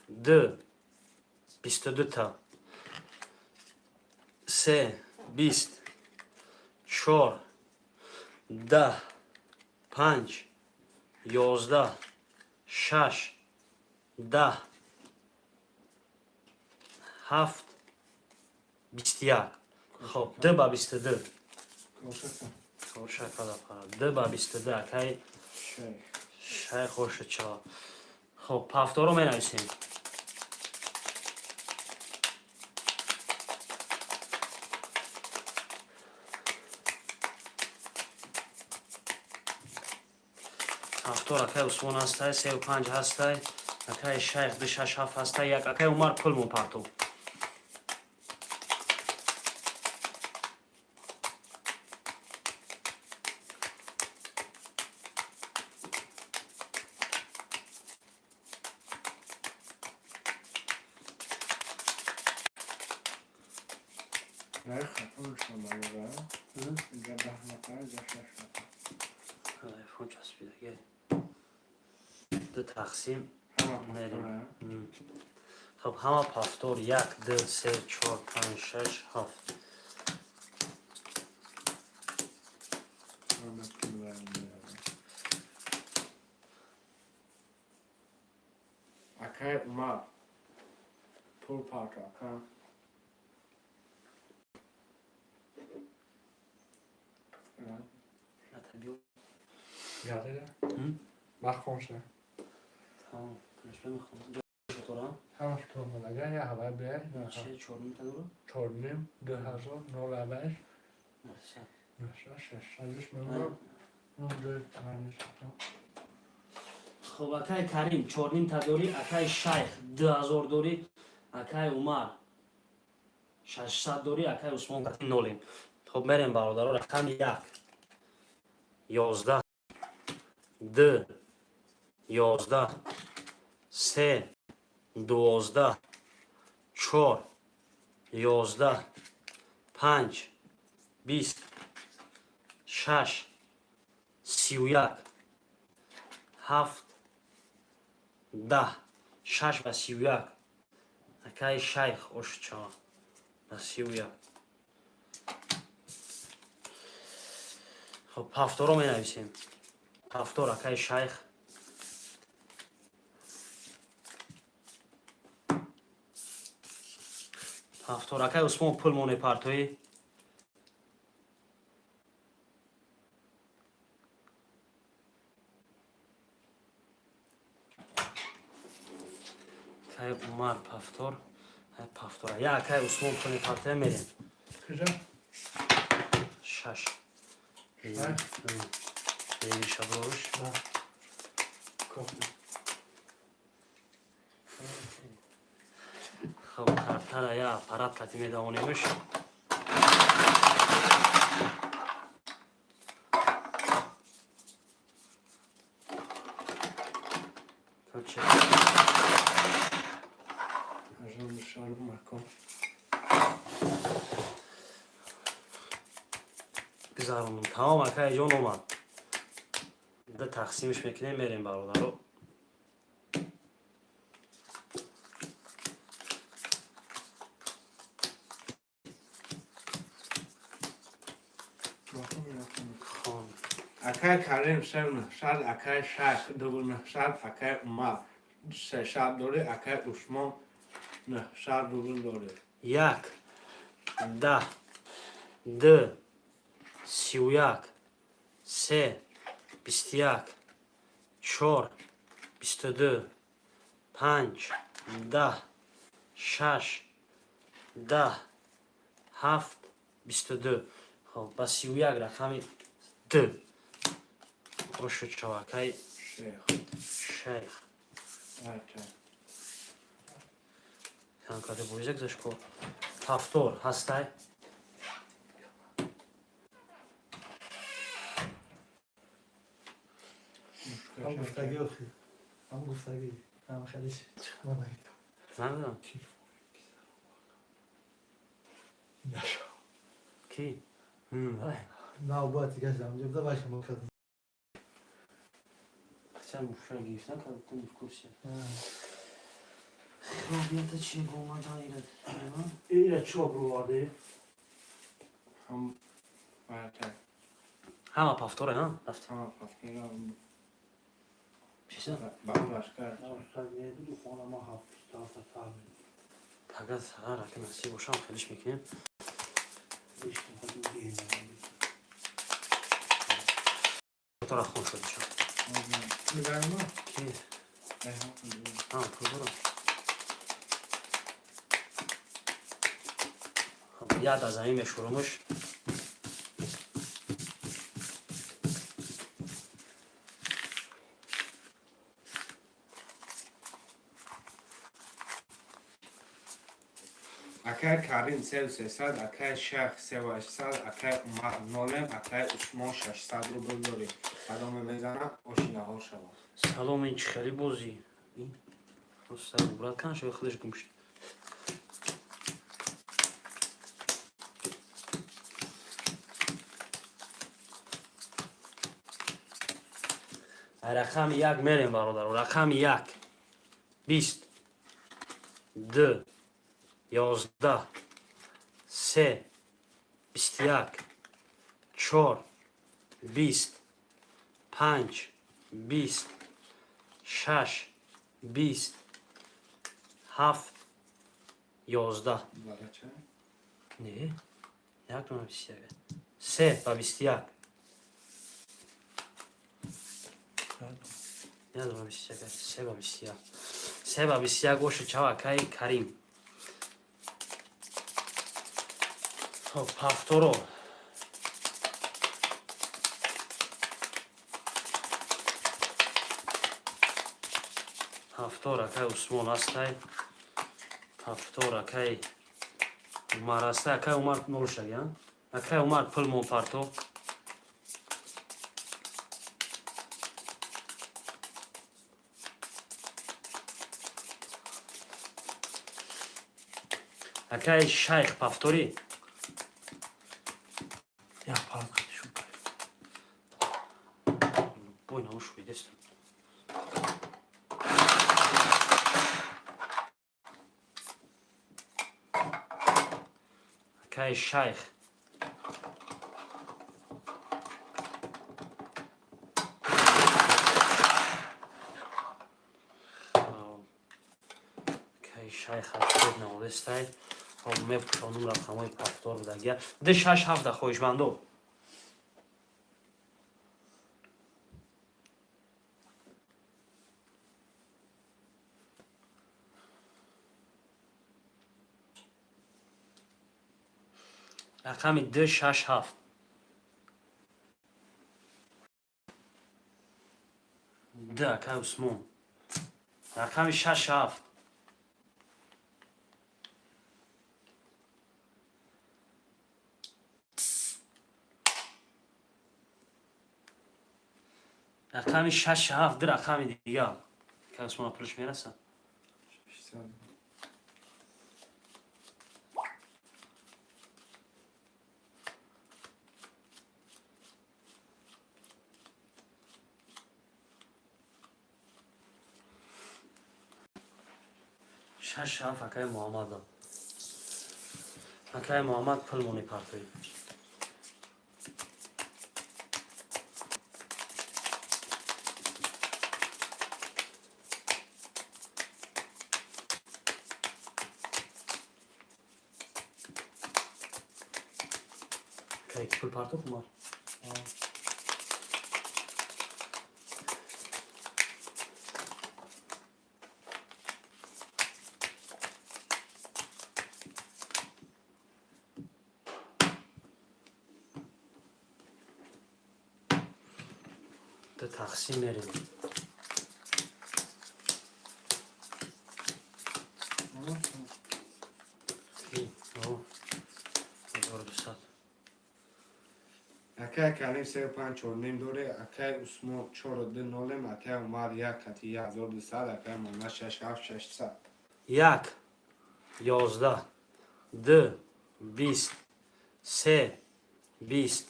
2 22 та 3 20 4 10 5 11 6 10 7 21 خب 2 ба 22 خوشه کلا پارا 2 ба 22 акай
شیخ
شای خوش چا خب پفتار رو می نویسیم پفتار اکای عثمان هستای 35 هستای اکای شیخ 267 هستای یک اکای عمر پل مون پرتو
نه خطور شما بگه اینجا 10 نفر اینجا 6 نفر
تلفن چسبیده گه دو تقسیم
همه
نریم.
پافتوره
خب همه پافتور 1 2 3 4 5 6 7
همه پول بریم اکای اومد پول پاتا اکا یاده ده؟ بخونشه
tamam konuşmaya mı kaldı? Fotoğraf.
همش تو ملگه یه هوا بیه
Şey çorbayı tadı var.
چورنیم 2095
Neyse.
نشه 600 میلیون اونجا تمامش
خب اکای کریم چورنیم تداری اکای شیخ 2000 دوری اکای عمر 600 دوری اکای عثمان گفتیم نولیم. خب بریم برادرها رقم 1 11 2 11 3 12 4 11 5 20 6 31 7 10 6 و 31 اکای شیخ اشچا و 31 خب هفتو رو می نویسیم هفتو اکای شیخ هفتو اکای عثمان پلمون پارتوی اکای عمر پافتور پافتور یا اکای عثمان پلمون پارتوی میریم
کجا؟
6 neymiş abroş? خب ترتر یا پرات کتی میدونیمش تو چه؟
ازم بشارم مکن
بذارم تمام اکای جون اومد ده تقسیمش میکنیم میریم برادرو خان
اکای کریم 900 اکای شیخ 900 اکای عمر 300 دوری اکای عثمان 900 دوری
1 10 2 31 3 21 4 22 5 10 6 10 7 22 خب با 31 رقمی 2 روشو چواکای
شیخ
شیخ
آتا
هم کاده بویزک زشکو تفتور هستای
هم گفتگی آخی هم گفتگی هم خیلیش
نمیدونم
نشو
کی؟
نه باید دیگه شدم جبده باشه مکرد
چند مفشن گیفتن که کنی کرسی خرابیت چیه گومد ها ایرد
اینه چوب رو وارده
هم آتا
همه پافتوره ها رفت
هم پاکینا
چیزا
بالاش کرد
دو خانه ما هفت تا فهمید
پگه سرا که نصیب باشم خیلیش میکنیم
ایش کنید دیگه
تو را خون شد شد
میدارم ما
کی؟
ایها
پول برو خب یاد از این شروعش
اکای کریم 300 اکای شیخ 800 اکای عمر نولم اکای عثمان 600 رو برداری قدام میزنم آشینا ها شما
سلام این چی خیلی بازی این سر برات کن شو خودش گمشت رقم یک میریم برادر. رقم یک 20 2 11 3 21 4 20 5 20 6 20 7 11
Balacha.
نه یک دونه 21 3 و 21 یک دونه 21 3 و 21 3 و 21 گوش چاوکای کریم. خب هفتورو هفتور اکای عثمان هستی. هفتور اکای عمر هستی. اکای عمر نول شد. اکای عمر پل منفرتو. اکای شیخ پفتوری.
Ya park şu.
Boj na ušu ide. Kaj šajh. Kaj šajh هفتاد نوستای. خب میپوشانم رقمای پفتار بودگی. ده 6 7 خویشمندو. رقم 2 6 7 ده که عثمان. رقم 6 7 رقم 6 7 ده رقم دیگه که عثمان پلش میرسه.
600.
شش هفت اکای محمد هم. اکای محمد پل مونی پرتوی. اکای پل پرتو کمار. ده تقسیم میریم. این او 1200
اکای کریم 35 4 نیم دوره. اکای عثمان 4 2 نولم. اکای عمر 1 کتی 1200. اکای محمد 6 7 600.
1 11 2 20 3 20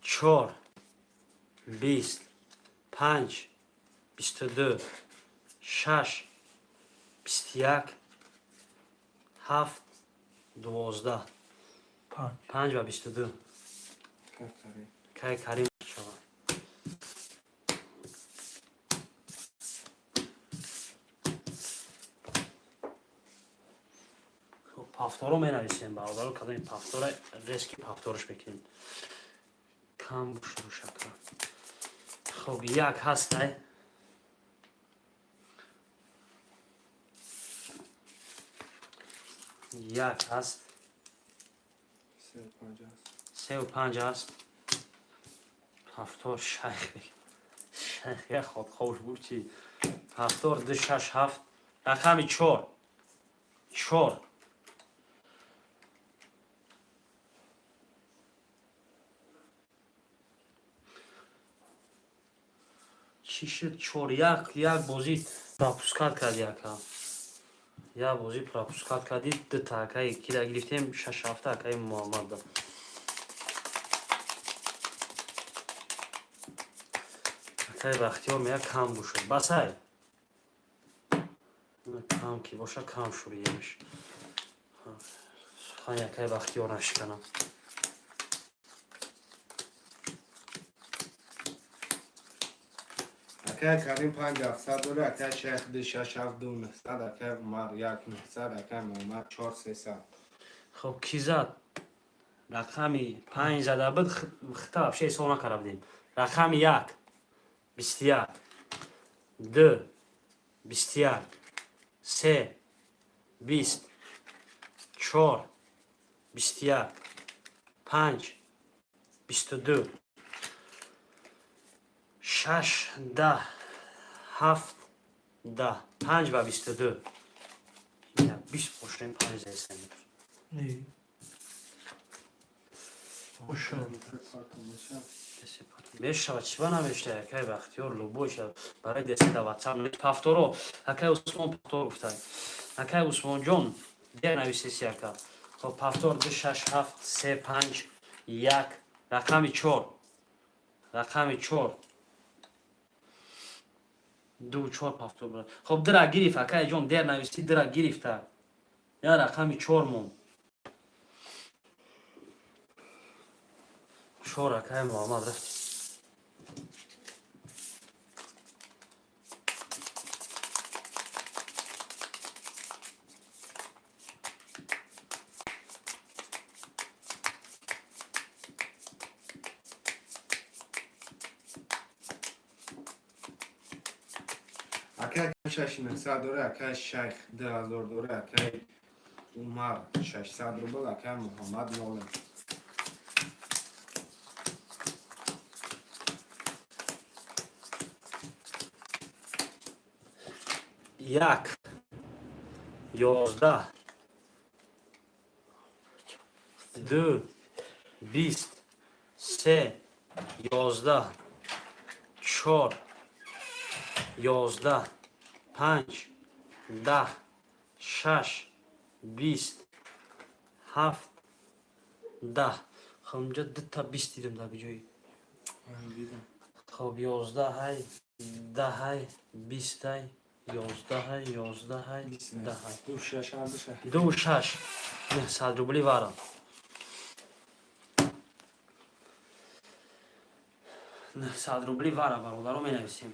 4 20 5 22 6 21 7 12
Park.
5 و 22
اکای کریم.
که کریم شود. خب پفتارو می نویسیم برادر. کدام پفتار ریسکی پفتارش بکنیم کم شروع شکل. خب یک هست نه یک هست
35 است.
3 و 5 هست. هفتار شیخ شیخ یک خود خوش بود چی. هفتار 2 6 7 رقم 4 4 چی شد 4 یک بازی پراپوسکات کرد یک بازی پراپوسکات کردید دو تا اکای کی را گرفتیم 6 7 اکای محمد دا. Якай вақтиёр мея кам бошад. Басай. Кам ки боша кам шуриемш. Сухан якай вақтиёр нашиканам.
Акай Карим 5700 доре, акай Шейх 26700, акай Умар 1900, акай Муҳаммад 4300.
خب کی زد؟ رقمی 5 زده بود خطاب شی حساب نکردیم. رقم 1 21 2 21 3 20 4 21 5 22 6 10 7 10 5 و 22 20 پشتیم 5 زیستیم.
نه. خوش شد.
میشه چی نمیشه که وقتیار لوبوش برای دستی دواتسام پافتورو اکای عثمان پافتور گفتن اکای عثمان جون در نویسی سیاکا خب پافتور 2 6 7 3 5 1 رقم 4 رقم 4 2 4 پافتور برد خب درا گرفت اکای جون در نویسی درا گرفت یا رقم 4 مون 4 اکای محمد رفت
Акай 6900 доре, акай Шейх 2000 доре, акай Умар 600 рубл, акай Муҳаммад 0.
یک 11 2 20 3 11 4 11 5 10 6 20 7 10 خب اونجا 2 تا 20 دیدم در بجایی خب 11 های 10 های 20 های 11 های 11 های 10 های 2 6 نه 100 روبلی وارم نه 100 روبلی وارم برادرو می نویسیم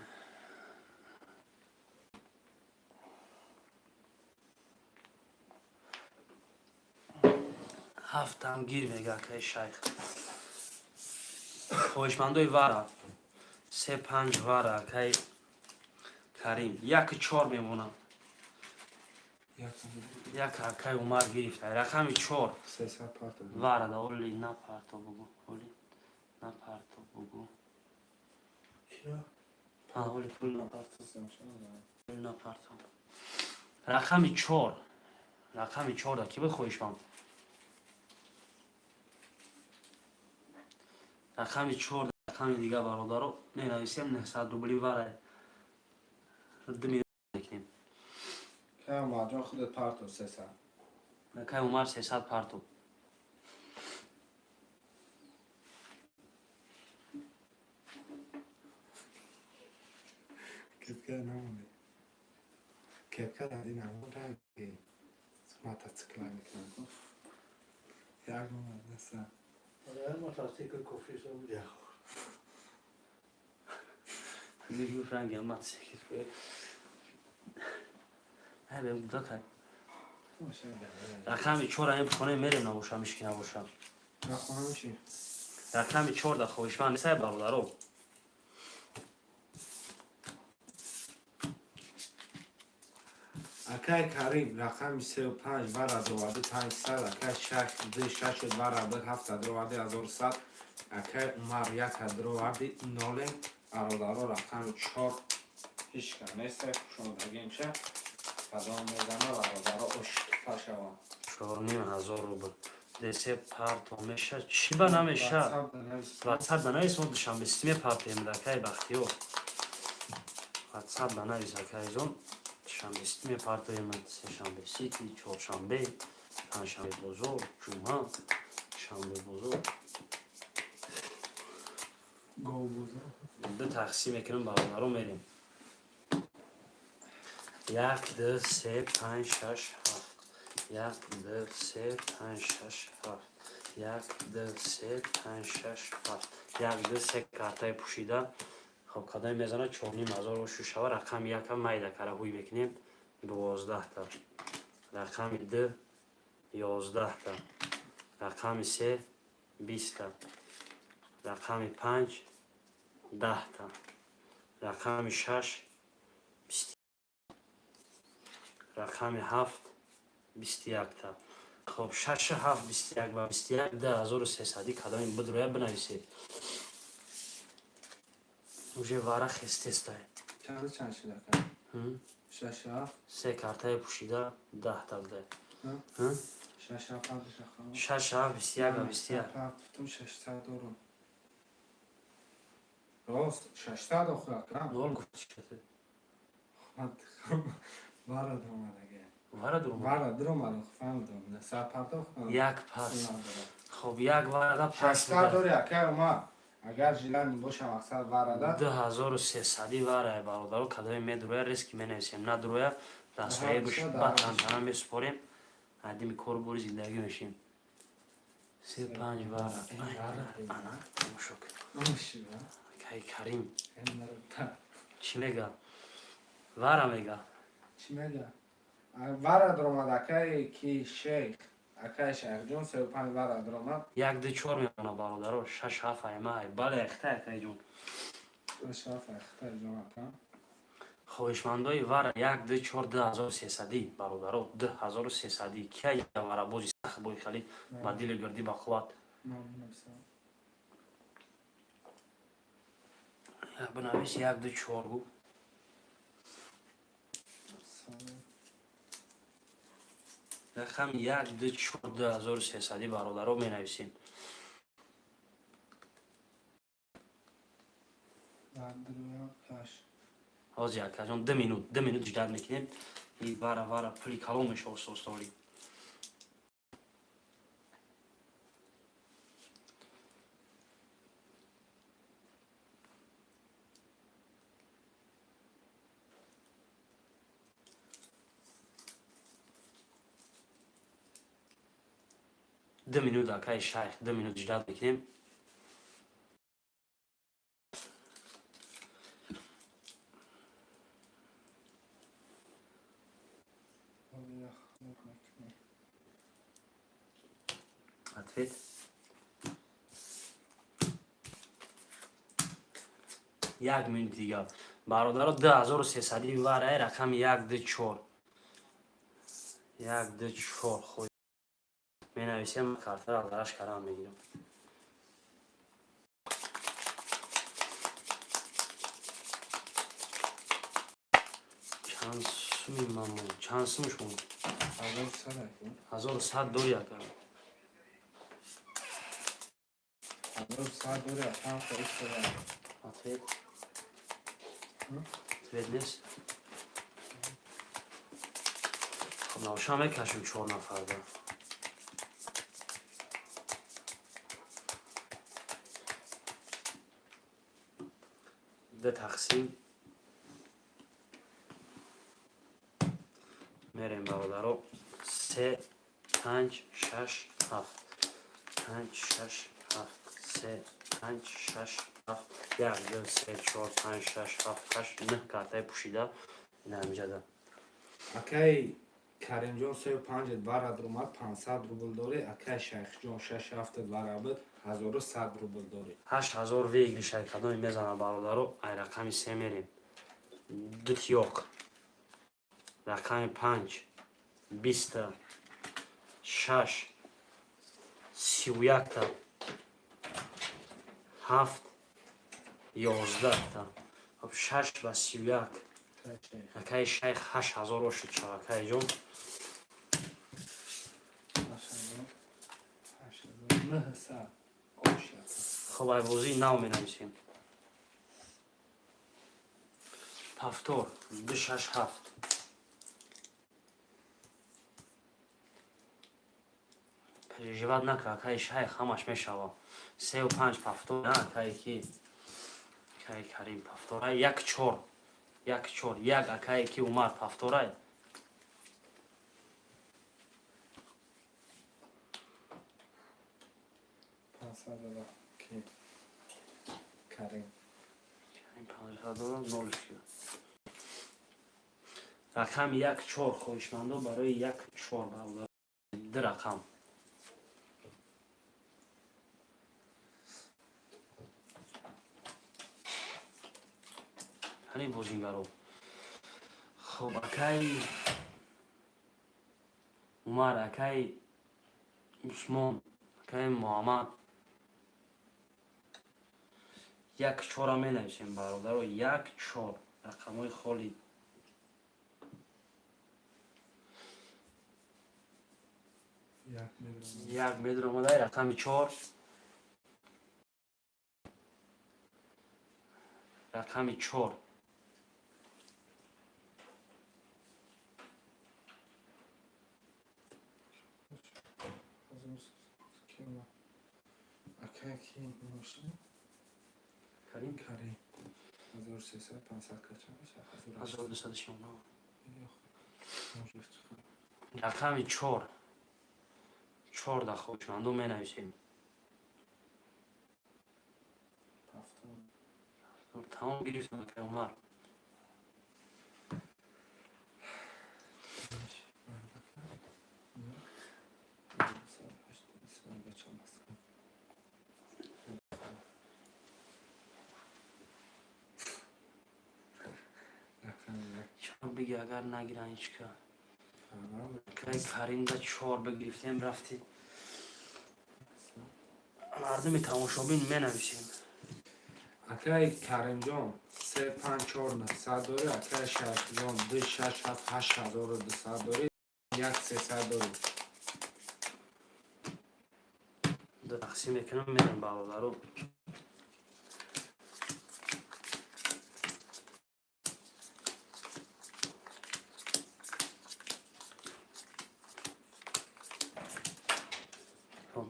هفتم گیر میگه که شیخ خوشمندوی واره 3 5 واره که کریم 1 4 میمونم 1 که عمر گرفته رقم 4
300 پارتو
واره دا اولی نه پارتو بگو اولی نه پارتو بگو اولی پول نه پارتو رقم 4 رقم 4 دا کی به خوشمند رقم 4 رقم دیگه برادرو می نویسیم 900 روبلی واره دمی نکنیم
که ماجان خودت پارتو 300
که عمر 300 پارتو
Kepka namoni. Kepka dadi namoni ki motociklarnik nam. Jak mam nasa.
آره متاسکل کفری سو بوده.
میگه فرنگی هم متسکر که نه به بودا که رقم 4 هم خونه میره نباشم میشکی نباشم
نخونه میشی
رقم 4 دا خویش من نیسته برادرو
Akay Karim رقم 35 برا دوادی 500 Akay Şak 2 6 برا 7 دوادی 1100 Akay Umar 1 دوادی 0 برادرو رقم 4 هیچ کم نیست شما دیگه چه فضا میزنه برادرو اشتفا شوان
4,500 روبل دسته پارتو میشه چی با نمیشه واتساپ بنویس اون دوشنبه سیمه پارتو میده بختیو واتساپ بنویس اون شنبه سیمه پارتو من سه‌شنبه سیتی چهارشنبه پنجشنبه بزرگ جمعه شنبه بزرگ
گاو بوزه.
دو تقسیم میکنیم برادرو میریم. 1 2 3 5 6 7 1 2 3 5 6 7 1 2 3 5 6 7 1 2 3 کارتای پوشیده. خب کدام میزنه 4,500 و 6 رقم یکم میده کاره هوی میکنیم 12 تا. رقم 2 11 تا. رقم 3 20 تا. رقم 5 10 تا. رقم 6 20. رقم 7 21 تا. خب 6 7 21 و 21 10300 کدام این بود روی بنویسید. уже вара хистестай.
چند شده کنم؟ 6 7
سه کارتای پوشیده 10 تا بده.
6 7 بشه
6 7 21 و 21
تو 600 رو راست 600 رو خواهد کنم
نول گفت چکته.
وارد اومد اگه
وارا درو
وارد درو اومد فهمیدم سر پرداخت کنم
یک پس. خب یک وارده پس
600
بده.
داری اکه ما اگر جیلان باشه مقصد وارده
2300 واره برادرو کدای می دروی ریسک می نویسیم نه دروی دستایی گوش با تنتنه می سپاریم عدیم کار بوری زندگی میشیم 35 واره انا مشک
نمیشه
کی کریم
این مرد
چی میگه واره میگه
چی میگه وارد اومد اکه کی شیخ اکه شیخ جون 35 وارد اومد
1 2 4 میمونه برادرو 6 7 ایمه بله اخته کی جون
شاف اختار جون
خویشمندای واره 1 2 4 2300 برادرو 2300 کی یک واره بوزی سخت بوی خالی با دیل گردی با قوت بنویس 1 2 4 گو رقم 1 2 4 2300 برادرو می نویسیم. از یک کجان 2 minut جداد میکنیم این واره پلی کلو میشه استوری 2 minut اکای شیخ 2 minut جداد میکنیم ответ 1 minut دیگه برادرو 2300 واره رقم 1 2 4 1 2 4 خود می نویسیم کارت را درش کرام میگیرم چانسمی مامون چانسم شما 1100 دور یک
1100 دوره هم خواهش کنم
ответ ответ نیست خب نوشا میکشیم 4 نفر ده ده تقسیم میریم برادرو 3 5 6 7 5 6 7 3 5 6 7 1 2 3 4 5 6 7 8 9 کارتای پوشیده این همینجا ده
اکه کریم جون 35 وارد اومد 500 روبل داری اکه شیخ جون 6 7 وارد 1100 روبل داری
8000 ویگلی شرکتان میزنه برادرو ای رقم 3 میریم دو تیوک رقم 5 20 6 31 تا 7 11 تا خب 6 و 31 اکای شیخ 8000 شد شد اکای جون خب ای بوزی نو می نویسیم پفتور 2 6 7 پریجیبت نکه اکای شیخ همش می شود 3 و 5 پفتور نه اکای کی акаи Карим пафторай 1-4. 1-4. Як акаи ки Умар пафторай.
پانصد کی کریم
این 50 0 رقم 1-4 خواهشمندو برای 1-4 برادر. ده رقم همین بازیگرو. خب اکای عمر، اکای عثمان، اکای محمد 1-4 می نویسیم برادر و 1-4 رقم های خالی. یک میدر آمده رقم 4 رقم 4
اکای کی نوشته
کریم
کریم 1300 500 کچه میشه
1269 رقم 4 14 خواهشمندو می نویسیم. تمام گرفتم که عمر. چرا بگی اگر نگیرن هیچ که که کریم ده 4 بگرفتیم رفتی مردم تماشابین می نویسیم.
اکای کریم جان 3 5 4 900 داره. اکای شش جان 2 6 7 8200 داره. 1 300 داره.
ده تقسیم میکنم میدم برادرو.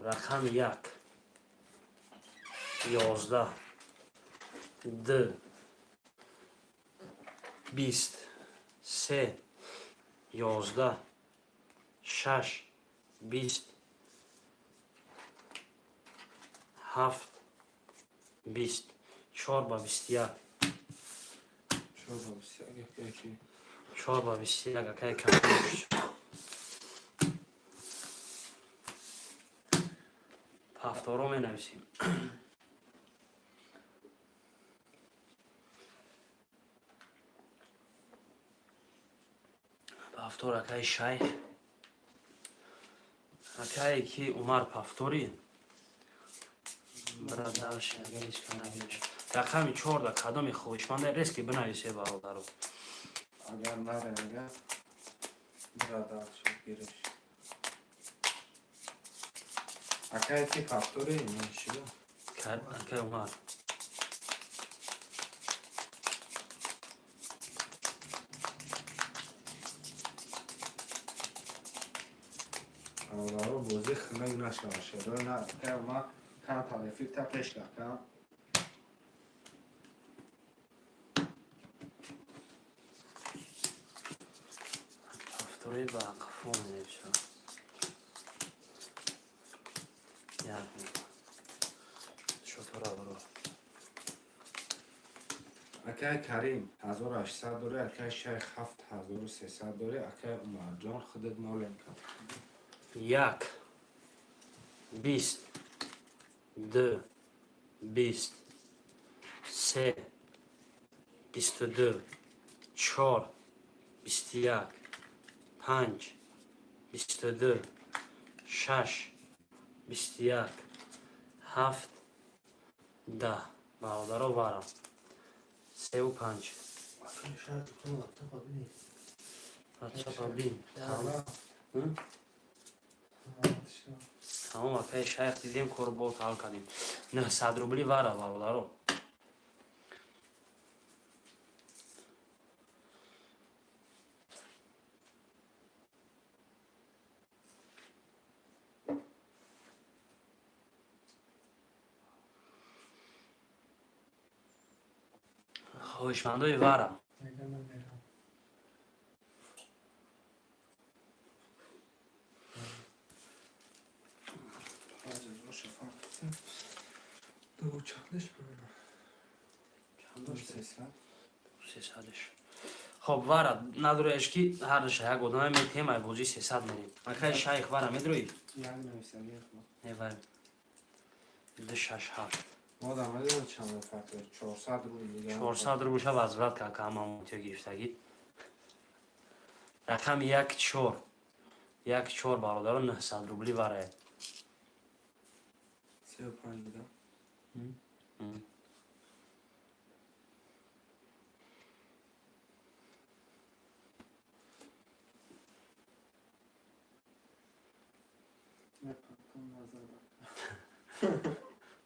رقم 1 11 2 20 3 11 6 20 7 20 4 با 21 4 با 21 اکای کمپیش هفتارو می نویسیم. هفتار اکای شیخ اکای کی عمر پفتوری برادرش اگرش کنگیش رقم 4 کدام خواهشمند ریسک بنویسه برادرو.
اگر نره اگر برادر شد گیرش اکای کی فاکتوری نمیشه
اکای عمر
برادرو بوزی خیلی نشده شده نه اکای ما کن تالیفی تا پیش کن
پفتوری با اقفون می نویسه شطوره برو.
اکای کریم 1800 داره. اکای شیخ 7300 داره. اکای عمر جان خودت معلوم کن
1 20 2 20 3 22 4 21 5 22 6 21 7 10 برادرو برم 3 و 5
شاید تو وقتا ببینید
بچه ببین تمام
تمام
تمام اکای شیخ دیدیم کار با حال کردیم 900 روبلی وره برادرو. خواهشمندای وارم
میگم من میرم. دو چندش ببینم.
چند 300ش خب وارا نداره اشکی هر دشه یک آدم می تیمای بوجی 300 میریم اکای شیخ وارا میدروی
یک نویسنگی خود
ایوای 267
ما در مورد چند فرق 400 روبل دیگه
400 رو بشه وزرت که کاما مونتیو گیفتگی رقم 1 4 برادر 900 روبلی واره
35 بوده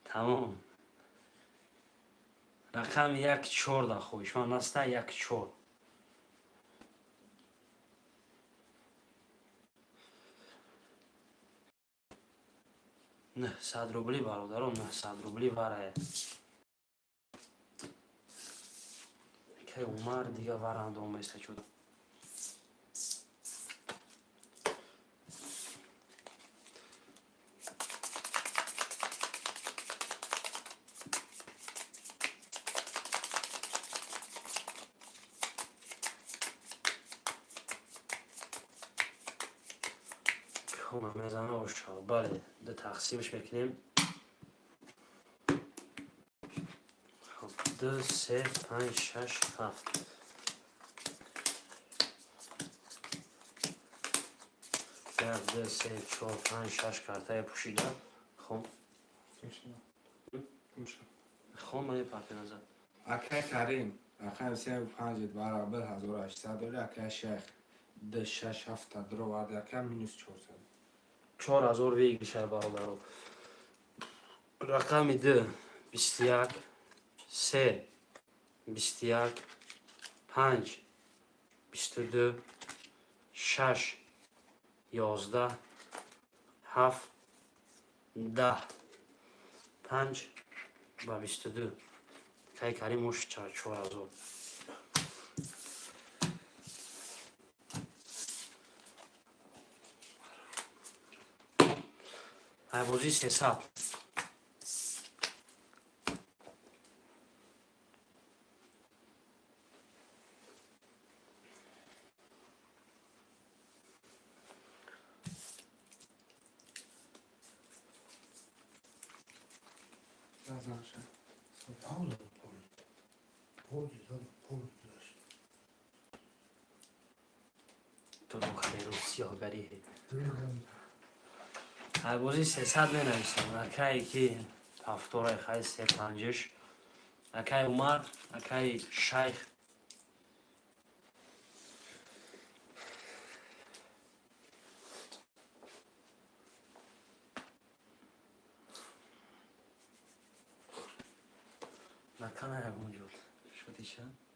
تمام رقم 1 4 دا خویش من نسته 1 4 900 روبلی برادرم 900 روبلی واره که عمر دیگه وارند اومسته شد خب میزنه اوشا بله ده تقسیمش میکنیم خب 2 3 5 6 7 1 2 3 4 5 6 کارتای پوشیده خب خب من پاک نظر
اکای کریم رقم 35 برابر 1800 داره اکای شیخ 267 درو وارد اکای مینوس 400
4000 ویگل شهر برادرم رقم 2 21 3 21 5 22 6 11 7 10 5 و 22 که کریم موش 4000 بازی 300 تو دختری رو سیاهگری بازی 300 می نویسم اکایی که هفتوره خیلی 3 5 اکای عمر اکای شیخ نکنه یک موجود شدی شد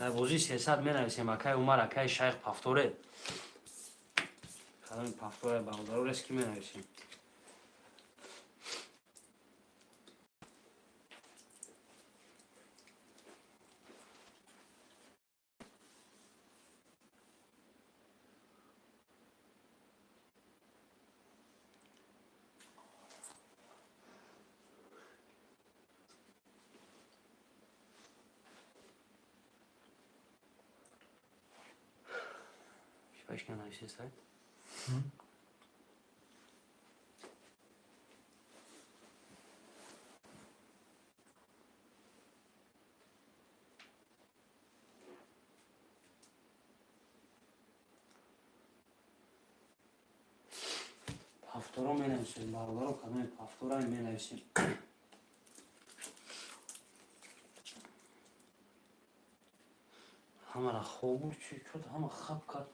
بازی 300 می نویسیم اکای عمر اکای شیخ پفتوره کلام پفتوره برادر است که می نویسیم باش که نویسی است پفتوره می نویسیم برادر کلام پفتوره می نویسیم همه را خوب چی شد همه خب کرد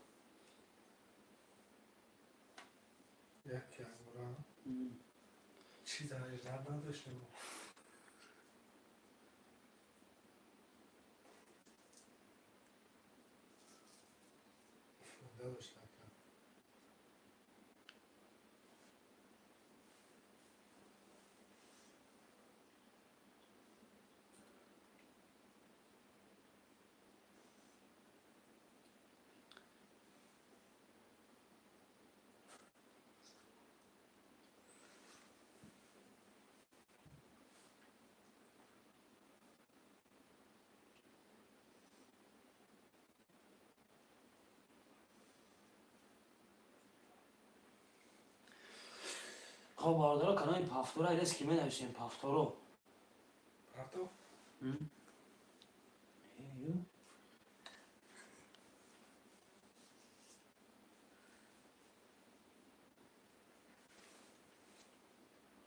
یکی از برا چیز هایجر نداشتیم
داداش نکن.
خب برادرها کنم این پافتورا ایرز که می نویسیم پافتورو
پرتو؟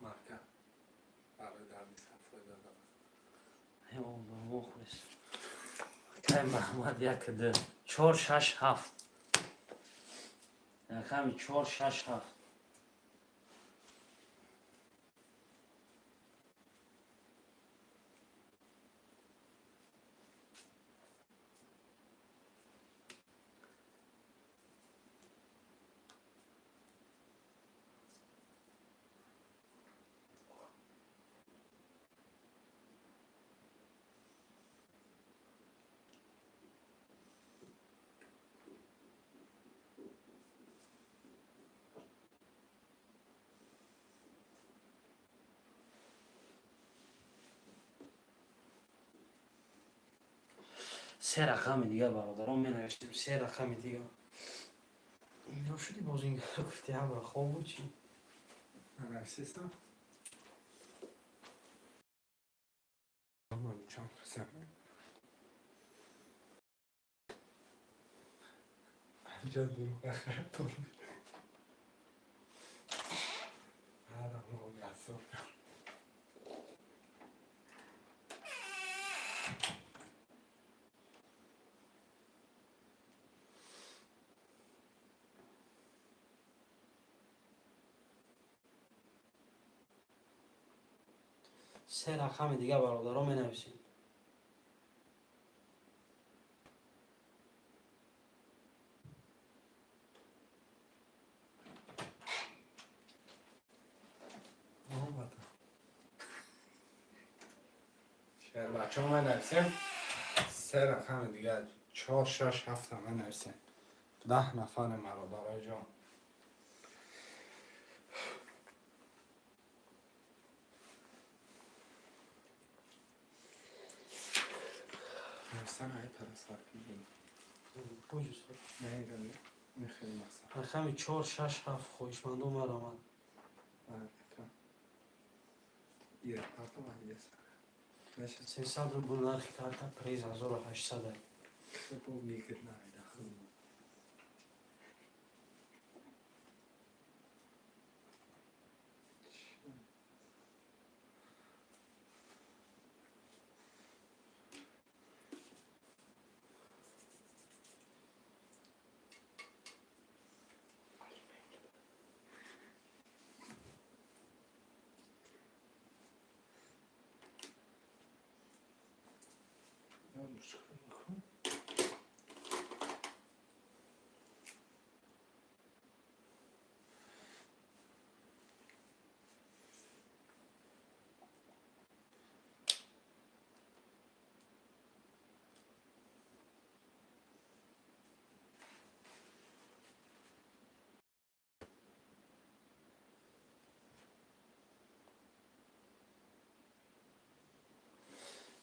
مرکب برای دردی صفحه دادم.
ای الله مخلص که محمد یک ده 4 6 7 یک همی 4 6 7 سه رقم دیگه برادران می نوشتیم سه رقم دیگه اینا شدی باز این گفتی هم خواب بود چی؟
نرسیستم؟ Aman çok güzel. Canım bakar olur. Adam olmasın.
سه رقم دیگه برادران می نویسیم
Olmadı. Şöyle bacham ben nefsim. سه رقم دیگه 4 6 7 من نویسیم 10 نفر مرا برای جان نویسن های پرستار کنیم
بوجود
نه ایرانی میخیلی مثلا
رقم 4 6 7 خویشمندو مرامد
یه پرتو من یه سر نشه
300 روبل نرخ کارتا پریز 1800
bu میگه نه داخل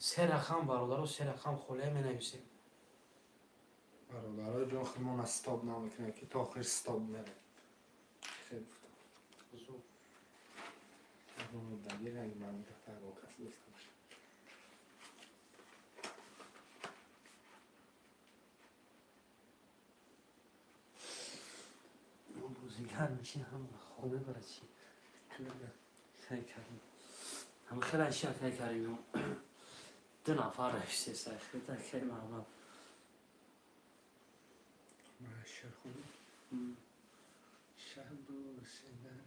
سه رقم برادر و سه رقم خله می نویسیم
برای جان خیلی من استاب نمیکنه که تا آخر استاب نره خیلی
زود
اون دلیل رنگ من بهتر با کسی نیست
بوزیگر میشین هم خونه برای چی خیلی کردیم هم خیلی اشیا خیلی کردیم 2 نفر رفته سخته تا خیلی ممنون
من شهر خونم شهر دو سنه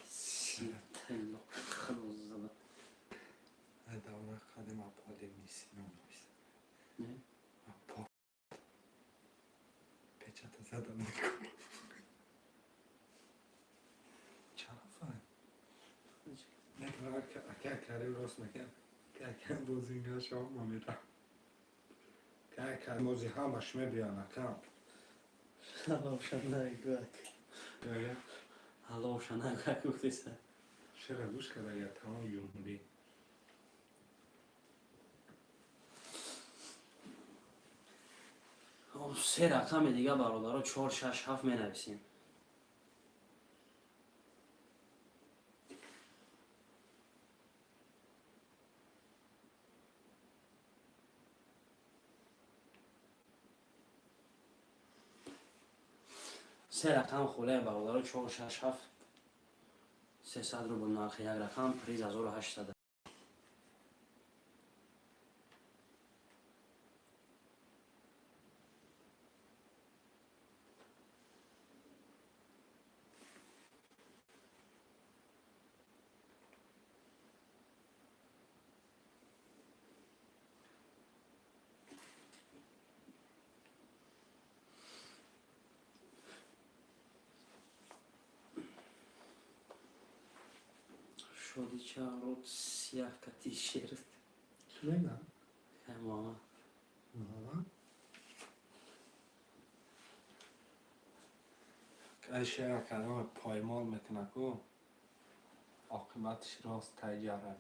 سیتلو خلوز زده
دورة قدم عبالي ميسي نوم
زدم نکنم. چرا فهم؟ نکنم که کاری راست میکن که بازی اینگاه شما ما میرم که
موزی هم باش میبیان اکم
Halloşana gök.
Öyle.
Halloşana gök uktisa.
Şöyle güç kadar ya tamam yumri.
سه رقم دیگه برادرها 4 6 7 مینویسیم. سه رقم خوله برادرها 4 6 7 300 رو بالنرخ یک رقم پریز 1800. شدی چه رود سیاه کتی شرد
Şöyle.
همه
Valla.
اشیا کلام پایمال میکنه کو عاقبتش راست تجاره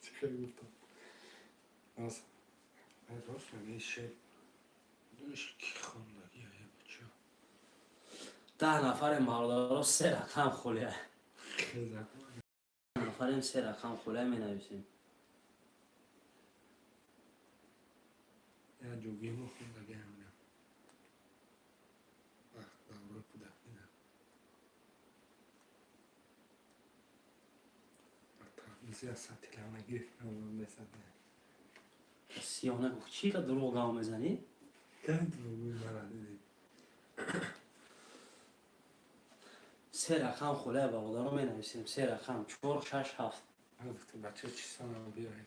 Çıkar guftam.
راست راست میگه شی دوش کی خوندگی یا بچه
10 نفر برادرها سه رقم خوله.
Kızak.
10 نفریم سه رقم خوله مینویسیم.
یا جوگی مو خوندگی همینم وقت دوره کودک میدم تمیزی از سطیل همه گرفت نمون بسده
سیانه گفت چی که دروغ گام میزنی؟
Kendi ruhunu merak edeyim.
سه رقم خوله برادرها مینویسیم. سه رقم 4 6 7.
گفت بچه چی سانم بیایی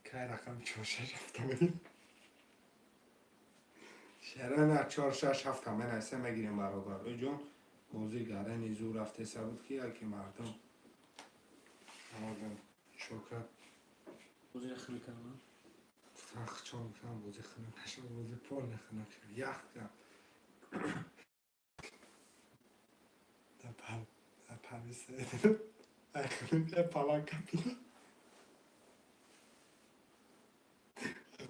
که رقم 4 6 7 میدیم شهران 4 6 7 همه نیسته میگیریم برادر جون موزی گره نیزو رفته سبود که مردم شوکت
بوزی خیلی کردم.
فخ چون کنم بوزی خنم نشد بوزی پول نخنم شد یخ کن
Da Paris'e edip ayaklarını falan kapıyor.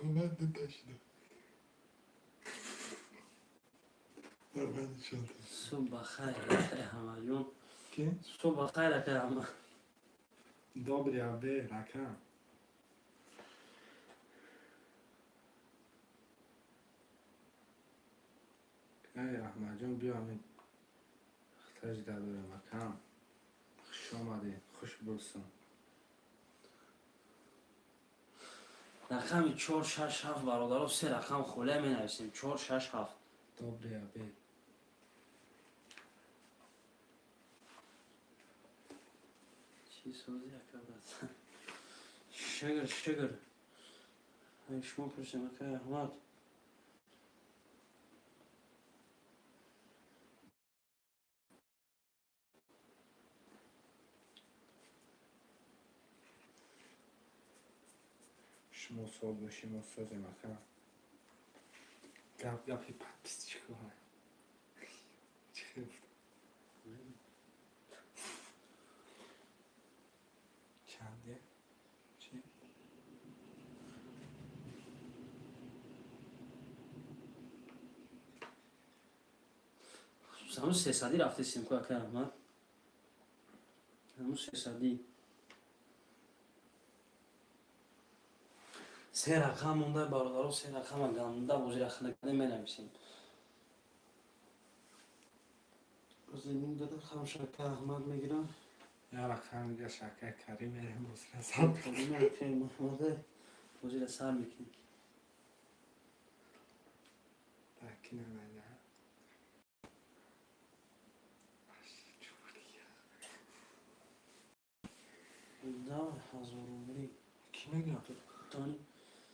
Ama ben de taşıdım. Ben de çaldım.
صبح خیر همه جون.
کی؟
صبح خیر که همه.
Dobry aby raka ای احمد جان بیا همین اختراج در دور مکان خوش آمدی خوش بلسون
رقم 4 6 7 برادرها سه رقم خوله مینویسیم. 4 6 7.
Dobry aby
چی سوزی کرد؟ شگر شگر. شما پرسیم که احمد.
شما سال باشیم و ساز مکان گپ گپی پت پیست چی کنه چی گفت چنده چی؟
همون 300 رفته سیمکو که احمد. همون 300 سه رقم مونده برادرها سه رقم هم مونده بوزی رخنه کنه مینویسیم. زمین داده خمشه که احمد میگیرم.
یا رقم میگه شکر کری میریم بسر سال
خودمون که محمده بوزی سر میکنیم.
دکی نمیده
دار هزار عمری
کی میگه؟
تانی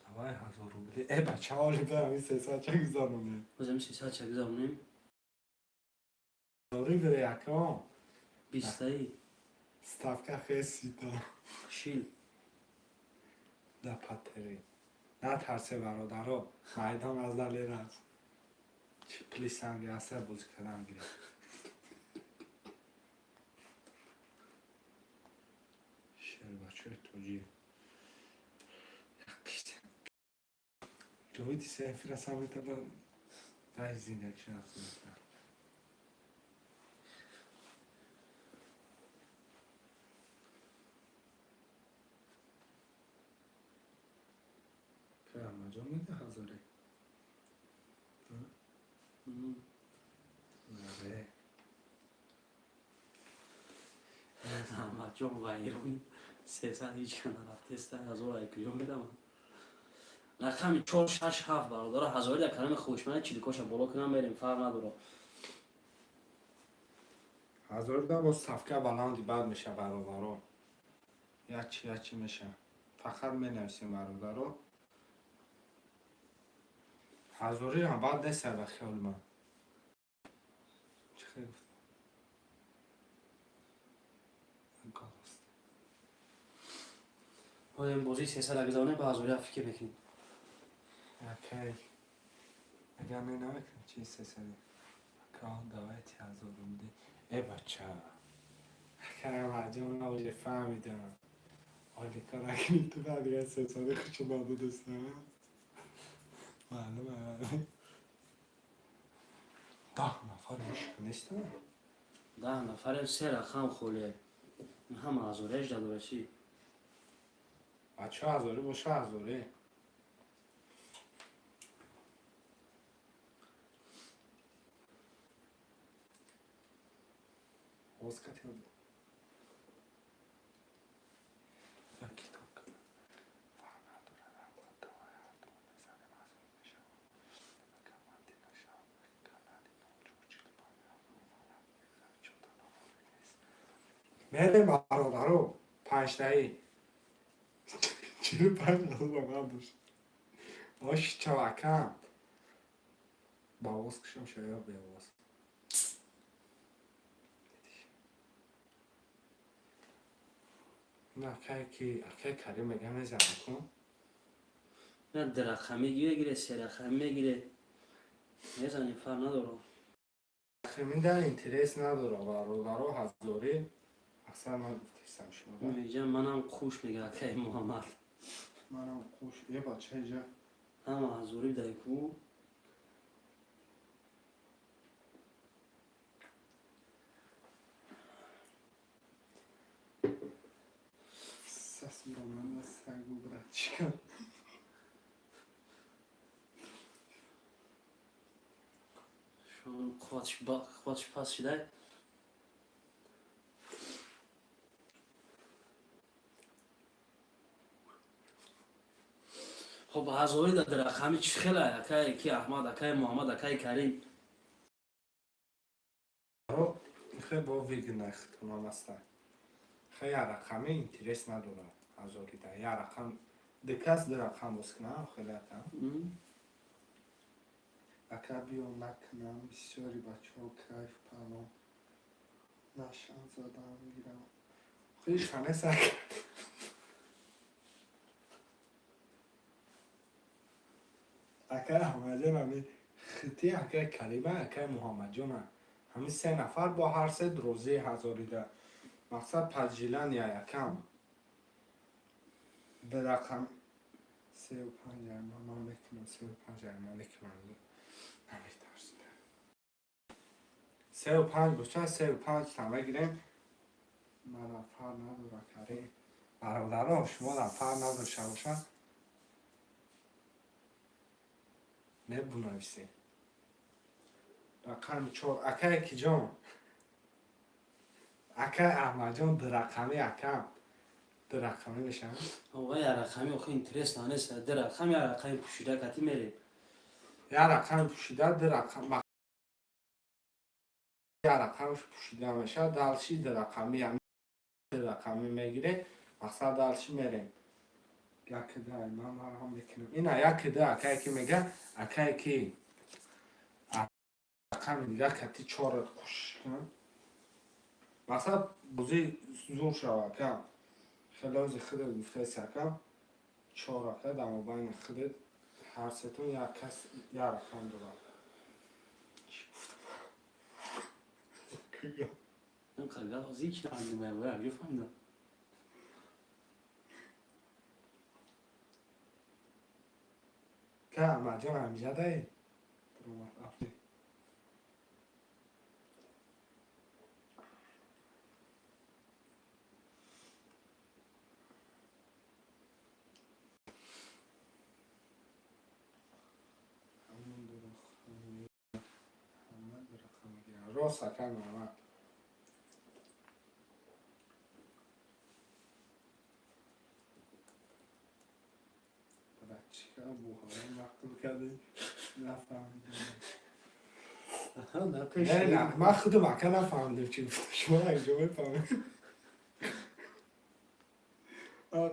давай 1000 рубли. Бача оли бами 300 чак зануне.
Özüm 300 çek zamanım.
Doğru bir yakın.
20 tayı.
Stavka хесита.
Şil.
Да патери. На тарсе бародаро. Майдан аз далер аз. Чи плисан яса буз кадам гире. Шер бачо тоҷи. Ҷовиди сефира самита ба дай зиндаги шахсита. Kıyamaca mıydı Hazari? Evet.
Ama çok bayırım. Sesen hiç kanal testa hazır ayıkıyorum bir ama. Rakam çok şaş haf var. Dora hazır ya kanım خوشمن چیلی کوشا بالا کنم بریم فرق نداره.
Hazari da bu safka balandi bad میشه برادرو. یچی میشه. فقط می‌نویسیم برادرو. Hazari هم بعد نیست به خیال من. چه خیلی
این بازی 300 اگه زانه به hazır فکر بکنیم.
اوکی. اگر می نمیکنم چی سری. کار دعوتی 1000 بودی. بچه. اگر مجموع نوجه فهمیدم. آلی کارکی تو بعد یه 300 خوش داده دستم. معلومه. 10 نفر نیستم.
10 نفر 3 رقم خوله. هم hazırش داده باشی.
بچه هزاری باشه هزاری. Oscar yok. Merhaba برادرو 5 تایی 45 با من دوست باش چواکم باوز کشم شاید بیاوز نه که کریم میگم نزد کن
نه درخمی گیره 3 رقمی میگیره. میزنی فرق نداره.
خیلی در اینترس نداره برادرو هزاری اصلا من گفتیستم شما
میگم منم خوش میگه که محمد.
منم خوش یه بچه جا
هم hazırı دایکو.
سس با من سگو برد چیکن
Şu an kıvaç pas şiday. خب hazırı da درخمی چی خیلی اکای کی احمد اکای محمد اکای کریم.
خیلی با ویگ نخت کنم اصلا خیلی رقمه اینترس نداره هزاری ده یه رقم دکست در رقم بس کنم خیلی اتم اکا بیو نکنم بسیاری بچه ها کیف پرام نشان زدم میگیرم خیلی خانه سک اکا احمد جان همی خطی اکا کریمه اکا محمد جان همین 3 نفر با هر 3 روزی هزاری ده مقصد پذیلن یا یکم به رقم 35 من میکنم 35 من میکنم نمیترسیده 35 بچه 35 تمه گیریم من فرق نداره کریم برادرها شما در فرق نداشته باشن نبونویسی رقم 4 اکا یکی جان اکا احمد جان در رقمی اکم در رقمی میشن
آقا یا رقمی آخه اینترس نانست در رقم یا رقمی پوشیده کتی میره.
یا رقم پوشیده در رقم یا رقمش پوشیده میشه دلشی در رقمی هم در رقمی میگیره مقصد دلشی میریم یکی ده من مرهم میکنم این یکی ده اکایی که میگه اکایی که اکا دیگه کتی چهارت کش کنم مثلا بوزی زور شو اکا خیلی از خود گفته سکم چهار اکا دم بین خودت هر ستون یک کس یک رقم داره
این قلقل آزی که نمیدونم باید فهمیدم
که مجان همیشه دهی راست سکن محمد چیکار بوها مکتوب کردی نفهمیدم نه من خود مکه نفهمیدم چی گفته شما اینجا بفهمید آقا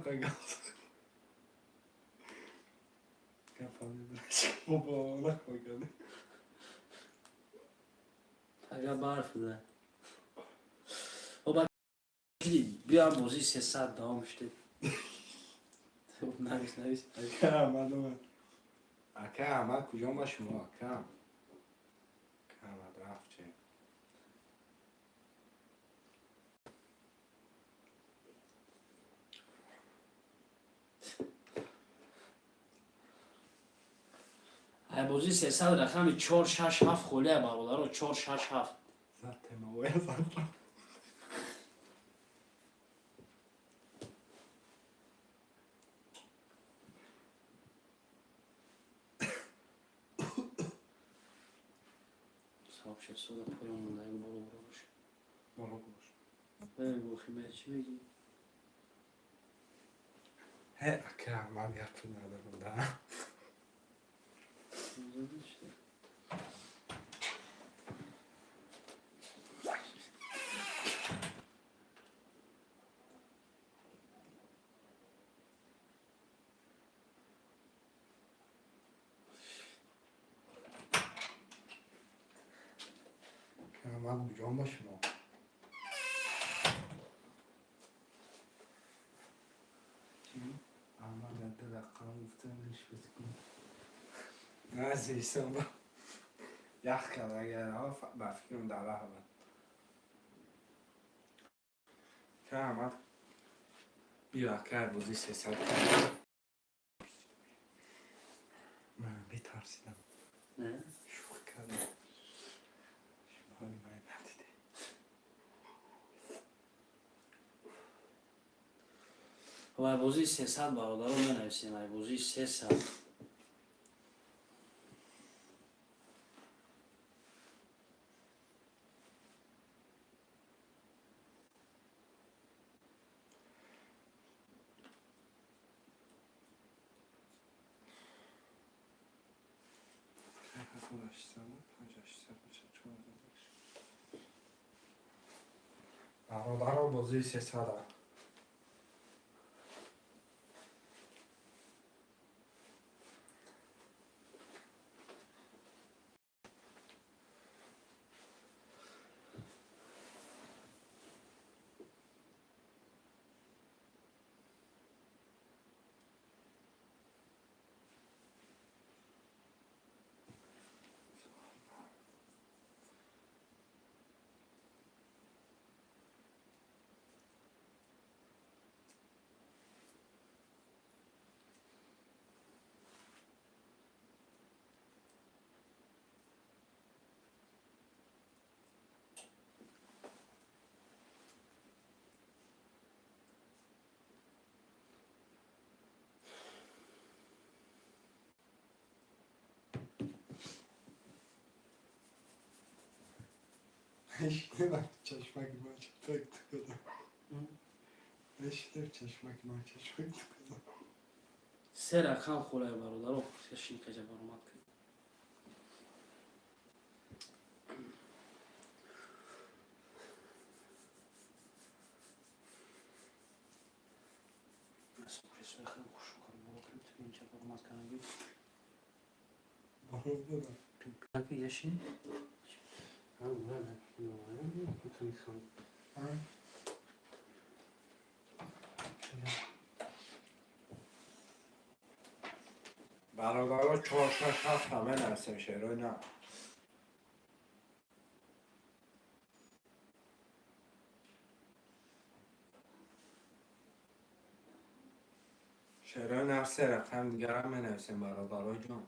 بابا نخواهد
اگر برف ده بابا بیا بازی 300 دام شده نویس
اکه احمد اومد اکه احمد کجا ما شما اکه احمد رفت چه
ای بازی 300 رقم 4 6 7 خوله برادر 4 6 7
زد تماوی زد
صاحب شد سودا پایان مونده این برو باشه
برو باش
بگو خیمه چی بگی
هه اکه احمد یکی ندارم ده احمد کجا ما شما احمد یده رقم گفته نیش بسکن نه زیستم با یخ کرد اگر ها بفکرم در راه بود که احمد بیا کرد بازی 300 من بیترسیدم
نه
شوخ کردم شما من ندیده
و بازی 300 برادر رو بنویسیم ای بازی 300
برادر بازی 300 اشتباه چشمک ما چشمک کنم اشتباه چشمک ما چشمک کنم
3 رقم خوله برادر رو کشین که جبر اومد کرد اسم خیلی خوش کنم فرمت کنم بید
بخور ببر.
پلک یشی هم بله نمایم میتونی خواهی
ها؟ شده.
برادرها 4 6 7 همه نرسیم شعرهای نه. شعرهای نه 3 رقم دیگر هم بنویسیم برادرها جان.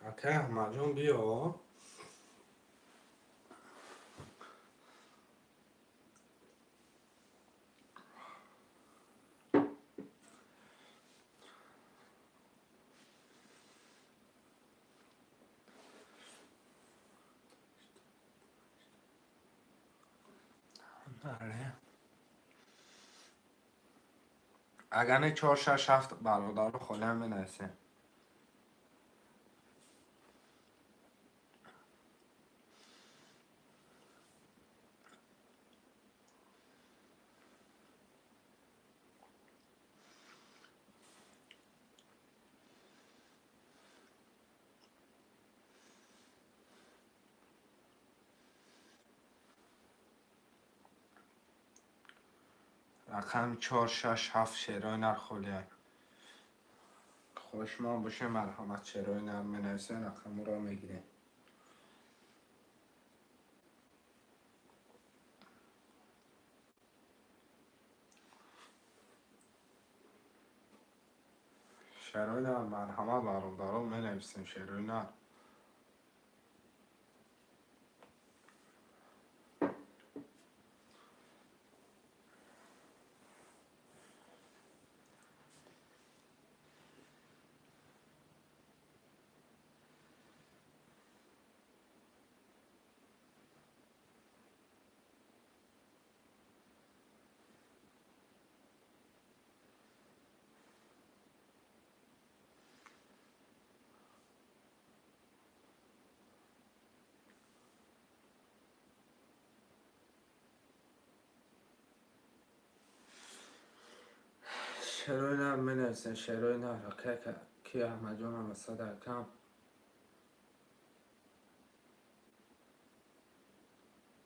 اوکی احمد جان بیا. آره. اگر نه 4 6 7 برادر رو خالی هم بنویسیم. رقم 4 6 7 شعرهای نر خالی هم. خوشمان باشه مرحمت شعرهای نر بنویسیم رقم رو میگیریم. شعرهای نر مرحمت برادرها بنویسیم شعرهای نر. شعرهای نر بنویسیم شعرهای نر. اوکی که احمد جان هم استاد کم.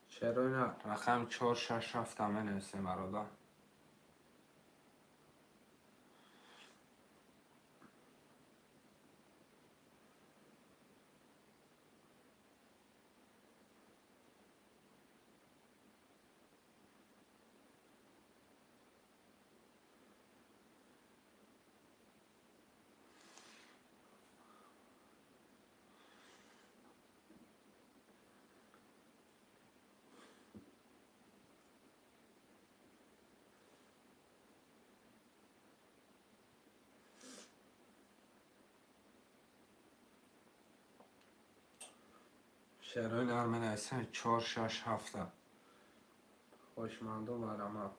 شعرهای نر رقم 4 6 7 هم بنویسیم برادر. 4 6 7 خوشمندم مرحمت.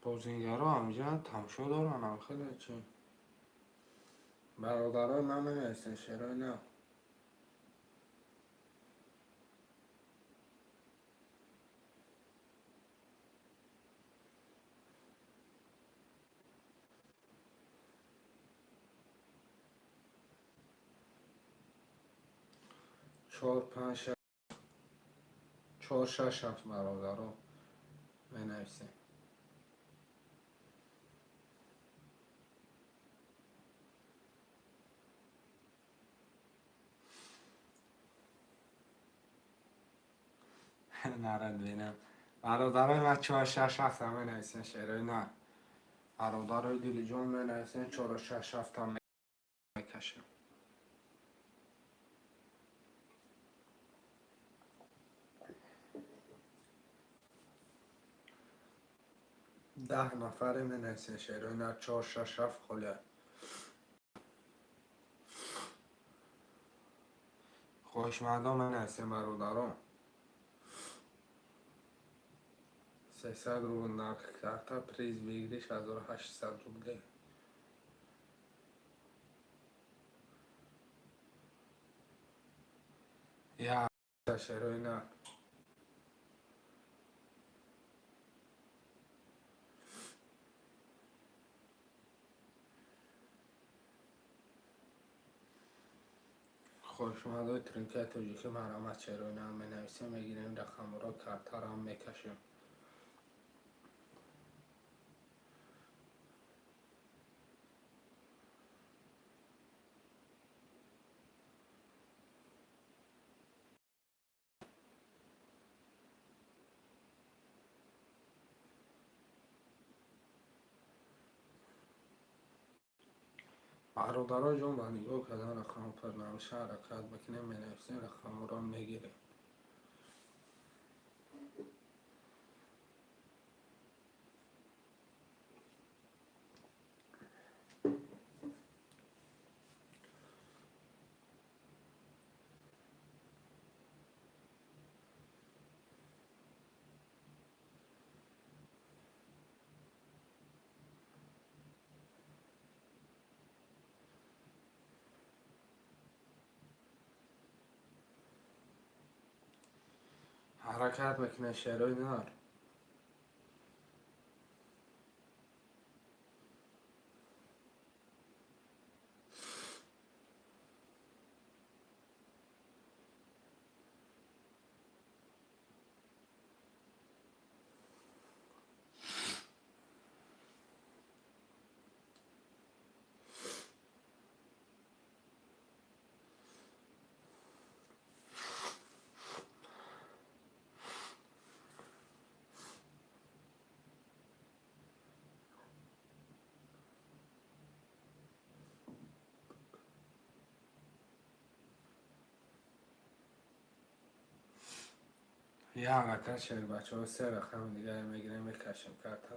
بازیگرا همینجا تماشا دارن هم خیلی چی برادرها من بنویسیم شعرهای نر. 4 5 6 4 6 7 برادرها بنویسیم. نرد بینم برادرای من 4-6 هفته می نویسن شعرهای نه. برادرای دیلی جان می نویسن 4-6 هفته می کشم. ده نفر می نویسن شعرهای نه 4-6 هفته خاله. خوشمندان می نویسن برادران 300 روبل نقد کرده پریز بگیریش 1800 روبله. یا شعرهای نه. خوشمندای ترینکت توجی که مرامت شعرهای نه می نویسن میگیریم رقم را کرده هم میکشیم. برادرای جان با نگاه کردن رقم پر نوشته حرکت بکنیم می نویسیم رقم را میگیریم. حرکت میکنه شعرهای نار. یه حرکت شعر بچه ها 3 رقم دیگه میگیریم میکشیم کرده.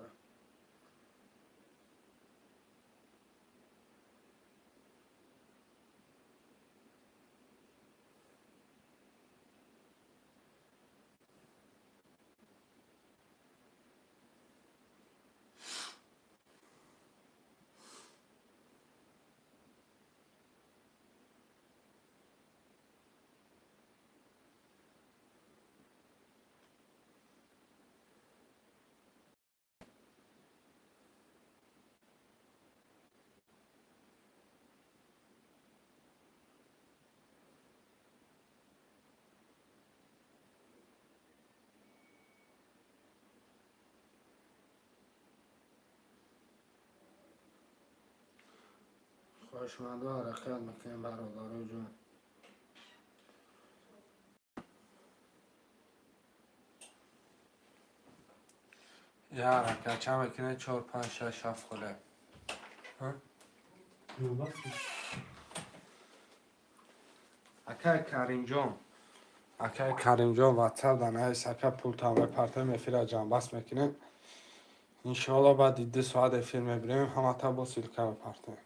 خوشمندا حرکت میکنیم برادرای جان. یه حرکت چه میکنه 4-5-6 7 خاله. اکای کریم جان واتساپ دانه سکه پول تامه پرته میفیره جان بس میکنه. انشالله بعد 2 ساعت فیلم بریم همه تا با سیلکه پرته.